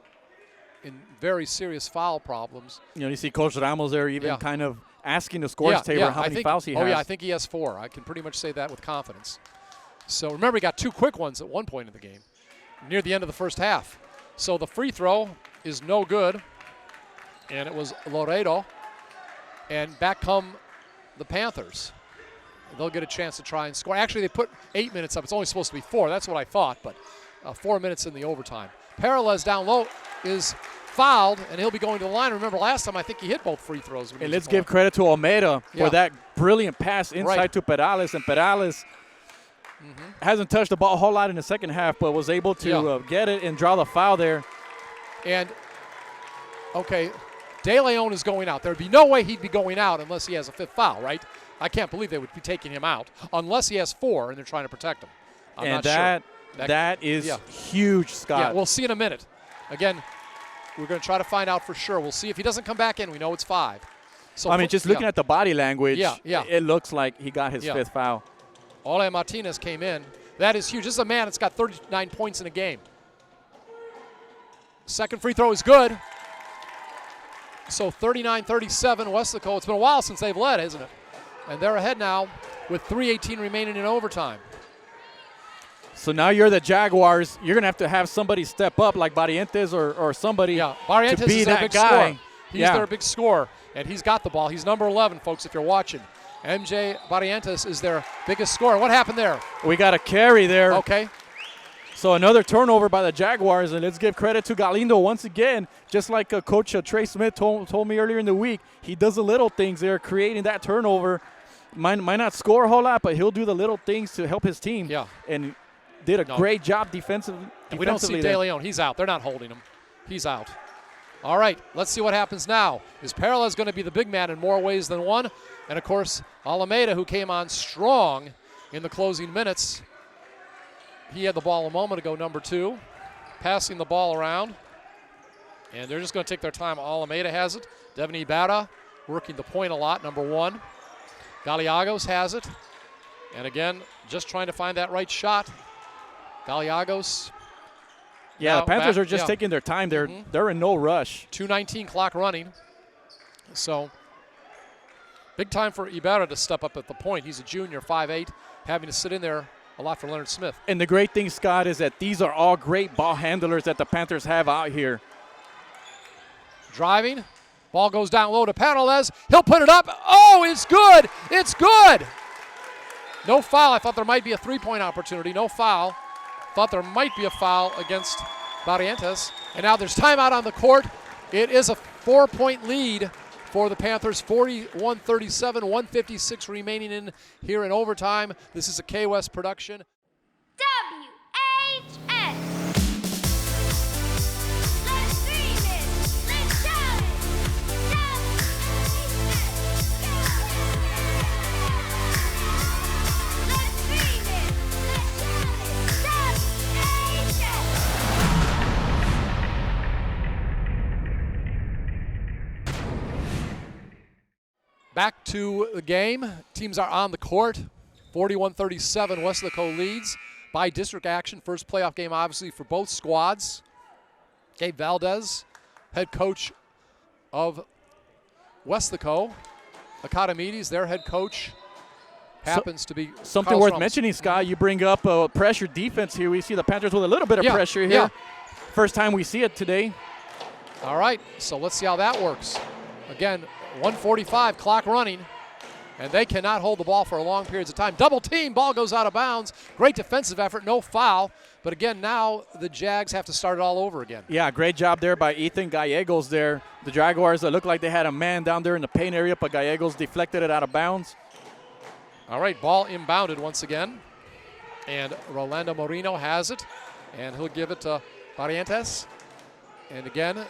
in very serious foul problems. You know, you see Coach Ramos there even kind of asking the scores table how many fouls he has. Oh, yeah, I think he has 4. I can pretty much say that with confidence. So remember, he got 2 quick ones at one point in the game, near the end of the first half. So the free throw is no good, and it was Laredo. And back come the Panthers. They'll get a chance to try and score. Actually, they put 8 minutes up. It's only supposed to be 4. That's what I thought, but 4 minutes in the overtime. Peralez down low is fouled, and he'll be going to the line. Remember, last time I think he hit both free throws. And let's give credit to Almeida for that brilliant pass inside to Peralez. And Peralez hasn't touched the ball a whole lot in the second half, but was able to get it and draw the foul there. And, okay, De Leon is going out. There would be no way he'd be going out unless he has a 5th foul, right? I can't believe they would be taking him out unless he has 4 and they're trying to protect him. I'm not sure. That is huge, Scott. Yeah, we'll see in a minute. Again, we're going to try to find out for sure. We'll see if he doesn't come back in. We know it's 5. So I mean, just looking at the body language, it looks like he got his 5th foul. Ole Martinez came in. That is huge. This is a man that's got 39 points in a game. Second free throw is good. So 39-37, Weslaco. It's been a while since they've led, isn't it? And they're ahead now with 3:18 remaining in overtime. So now you're the Jaguars. You're going to have somebody step up like Barrientos or somebody Barrientos to be is that big guy. Scorer. He's their big scorer, and he's got the ball. He's number 11, folks, if you're watching. MJ Barrientos is their biggest scorer. What happened there? We got a carry there. Okay. So another turnover by the Jaguars, and let's give credit to Galindo once again. Just like Coach Trey Smith told me earlier in the week, he does the little things there, creating that turnover. Might not score a whole lot, but he'll do the little things to help his team. Yeah. And did a great job defensively. And we don't see De Leon. He's out. They're not holding him. He's out. All right, let's see what happens now. Is Peralez going to be the big man in more ways than one? And, of course, Alameda, who came on strong in the closing minutes. He had the ball a moment ago, number 2, passing the ball around. And they're just going to take their time. Alameda has it. Devin Ibarra working the point a lot, number 1. Gallegos has it. And, again, just trying to find that right shot. Gallegos. Yeah, the Panthers are just taking their time. They're in no rush. 2:19 clock running. So big time for Ibarra to step up at the point. He's a junior, 5'8", having to sit in there a lot for Leonard Smith. And the great thing, Scott, is that these are all great ball handlers that the Panthers have out here. Driving. Ball goes down low to Peralez. He'll put it up. Oh, it's good. It's good. No foul. I thought there might be a 3-point opportunity. No foul. Thought there might be a foul against Barrientos. And now there's timeout on the court. It is a 4-point lead for the Panthers, 41-37, 1:56 remaining in here in overtime. This is a K-West production. WHS. Let's dream it. Let's shout it. Let's dream it. Let's shout it. Back to the game. Teams are on the court. 41-37, Weslaco leads by district action. First playoff game, obviously, for both squads. Gabe Valdez, head coach of Weslaco. Economedes, their head coach, happens to be something Carlos worth Ramos. mentioning, Scott. You bring up pressure defense here. We see the Panthers with a little bit of pressure here. Yeah. First time we see it today. All right, so let's see how that works. Again, 1:45, clock running. And they cannot hold the ball for long periods of time. Double team, ball goes out of bounds. Great defensive effort, no foul. But again, now the Jags have to start it all over again. Yeah, great job there by Ethan Gallegos there. The Jaguars looked like they had a man down there in the paint area, but Gallegos deflected it out of bounds. All right, ball inbounded once again. And Rolando Moreno has it. And he'll give it to Barrientos. And again,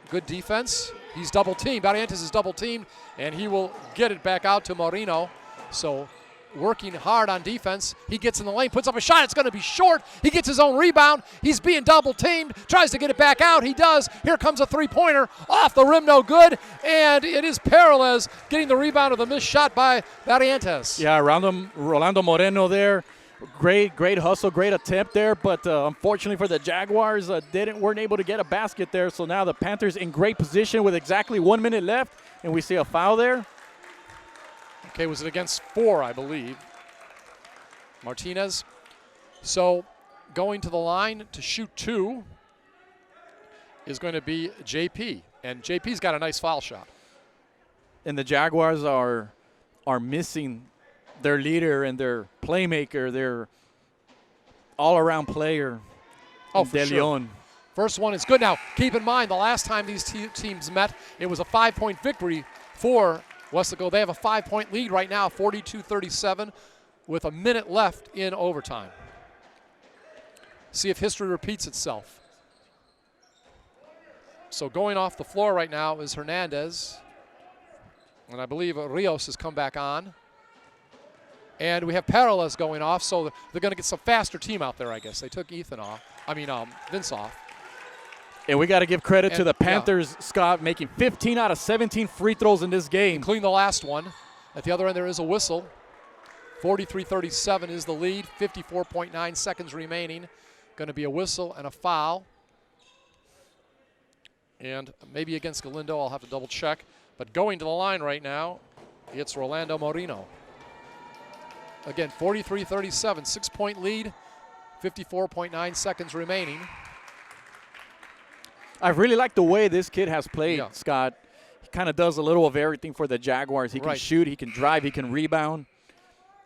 good defense. He's double teamed. Barrientos is double teamed, and he will get it back out to Moreno. So working hard on defense. He gets in the lane, puts up a shot. It's going to be short. He gets his own rebound. He's being double teamed, tries to get it back out. He does. Here comes a three-pointer off the rim, no good. And it is Peralez getting the rebound of the missed shot by Barrientos. Yeah, Rolando Moreno there. Great hustle, great attempt there, but unfortunately for the Jaguars, weren't able to get a basket there. So now the Panthers in great position with exactly 1 minute left, and we see a foul there. Okay, was it against 4, I believe? Martinez. So going to the line to shoot 2 is going to be JP, and JP's got a nice foul shot. And the Jaguars are missing their leader and their playmaker, their all-around player, for De Leon. Sure. First one is good. Now, keep in mind, the last time these teams met, it was a 5-point victory for Weslaco. They have a 5-point lead right now, 42-37, with a minute left in overtime. See if history repeats itself. So going off the floor right now is Hernandez. And I believe Rios has come back on. And we have Peralez going off, so they're going to get some faster team out there, I guess. They took Vince off. And we got to give credit to the Panthers, Scott, making 15 out of 17 free throws in this game. Including the last one. At the other end, there is a whistle. 43-37 is the lead. 54.9 seconds remaining. Going to be a whistle and a foul. And maybe against Galindo, I'll have to double check. But going to the line right now, it's Rolando Moreno. Again, 43-37, 6-point lead, 54.9 seconds remaining. I really like the way this kid has played, Scott. He kind of does a little of everything for the Jaguars. He can shoot, he can drive, he can rebound,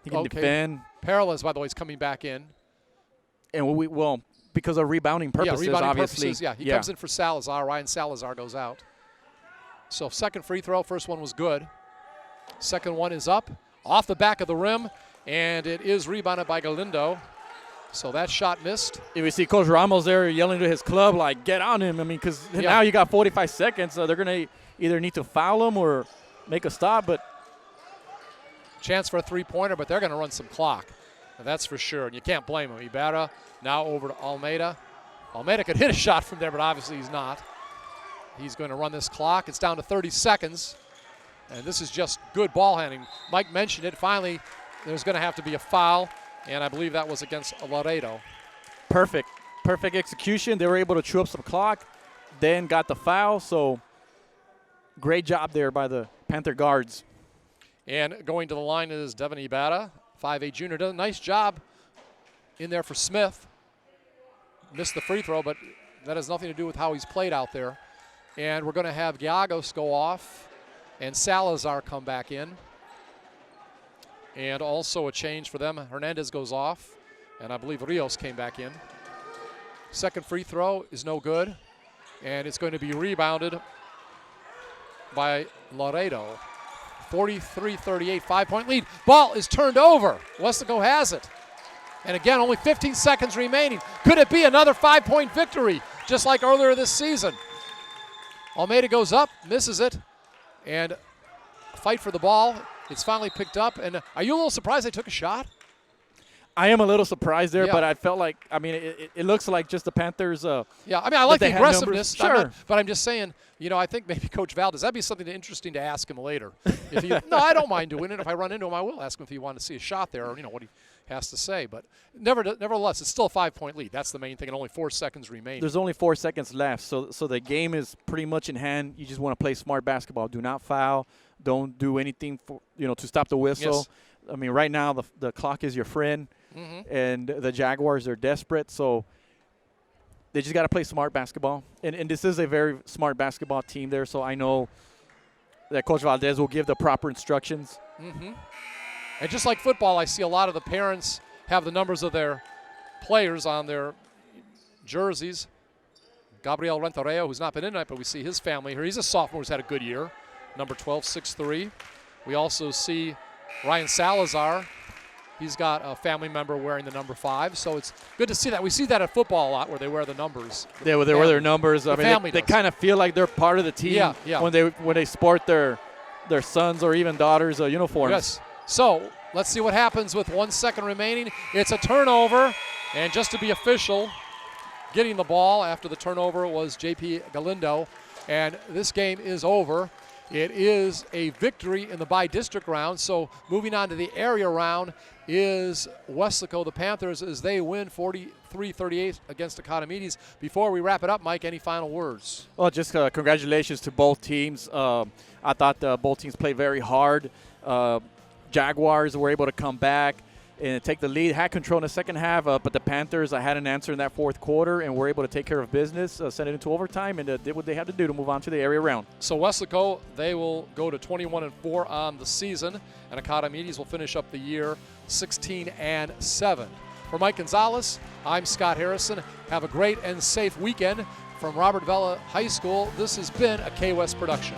he can defend. Peralez, by the way, is coming back in. And because of rebounding purposes, obviously. He comes in for Salazar. Ryan Salazar goes out. So second free throw, first one was good. Second one is up, off the back of the rim. And it is rebounded by Galindo. So that shot missed. If we see Coach Ramos there yelling to his club, like, get on him. I mean, because now you got 45 seconds. So they're going to either need to foul him or make a stop. But chance for a three-pointer, but they're going to run some clock. That's for sure. And you can't blame him. Ibarra now over to Almeida. Almeida could hit a shot from there, but obviously he's not. He's going to run this clock. It's down to 30 seconds. And this is just good ball handling. Mike mentioned it. Finally, there's going to have to be a foul, and I believe that was against Laredo. Perfect execution. They were able to chew up some clock, then got the foul. So great job there by the Panther guards. And going to the line is Devin Ibarra, 5'8" junior. Does a nice job in there for Smith. Missed the free throw, but that has nothing to do with how he's played out there. And we're going to have Giagos go off and Salazar come back in. And also a change for them. Hernandez goes off, and I believe Rios came back in. Second free throw is no good, and it's going to be rebounded by Laredo. 43-38, 5-point lead. Ball is turned over. Weslaco has it. And again, only 15 seconds remaining. Could it be another 5-point victory, just like earlier this season? Almeida goes up, misses it, and fight for the ball. It's finally picked up. And are you a little surprised they took a shot? I am a little surprised there, but I felt like, I mean, it looks like just the Panthers. I like the aggressiveness. Sure. But I'm just saying, I think maybe Coach Valdez, that'd be something interesting to ask him later. No, I don't mind doing it. If I run into him, I will ask him if he wanted to see a shot there or, what he has to say. But nevertheless, it's still a 5-point lead. That's the main thing, and only 4 seconds remaining. There's only 4 seconds left, so the game is pretty much in hand. You just want to play smart basketball. Do not foul. Don't do anything for to stop the whistle. Yes. I mean, right now the clock is your friend, and the Jaguars are desperate, so they just got to play smart basketball. And this is a very smart basketball team there, so I know that Coach Valdez will give the proper instructions And just like football, I see a lot of the parents have the numbers of their players on their jerseys. Gabriel Renteria, who's not been in tonight, but we see his family here. He's a sophomore who's had a good year. Number 12, 6'3". We also see Ryan Salazar. He's got a family member wearing the number 5, so it's good to see that. We see that at football a lot where they wear the numbers. They wear their numbers. I mean, they kind of feel like they're part of the team when they sport their sons or even daughters' uniforms. Yes. So let's see what happens with 1 second remaining. It's a turnover, and just to be official, getting the ball after the turnover was J.P. Galindo, and this game is over. It is a victory in the by-district round, so moving on to the area round is Weslaco, the Panthers, as they win 43-38 against Economedes. Before we wrap it up, Mike, any final words? Well, just congratulations to both teams. I thought both teams played very hard. Jaguars were able to come back and take the lead, had control in the second half, but the Panthers had an answer in that fourth quarter and were able to take care of business, send it into overtime, and did what they had to do to move on to the area round. So Weslaco, they will go to 21-4 on the season, and Economedes will finish up the year 16-7. For Mike Gonzalez, I'm Scott Harrison. Have a great and safe weekend. From Robert Vela High School, this has been a K-West production.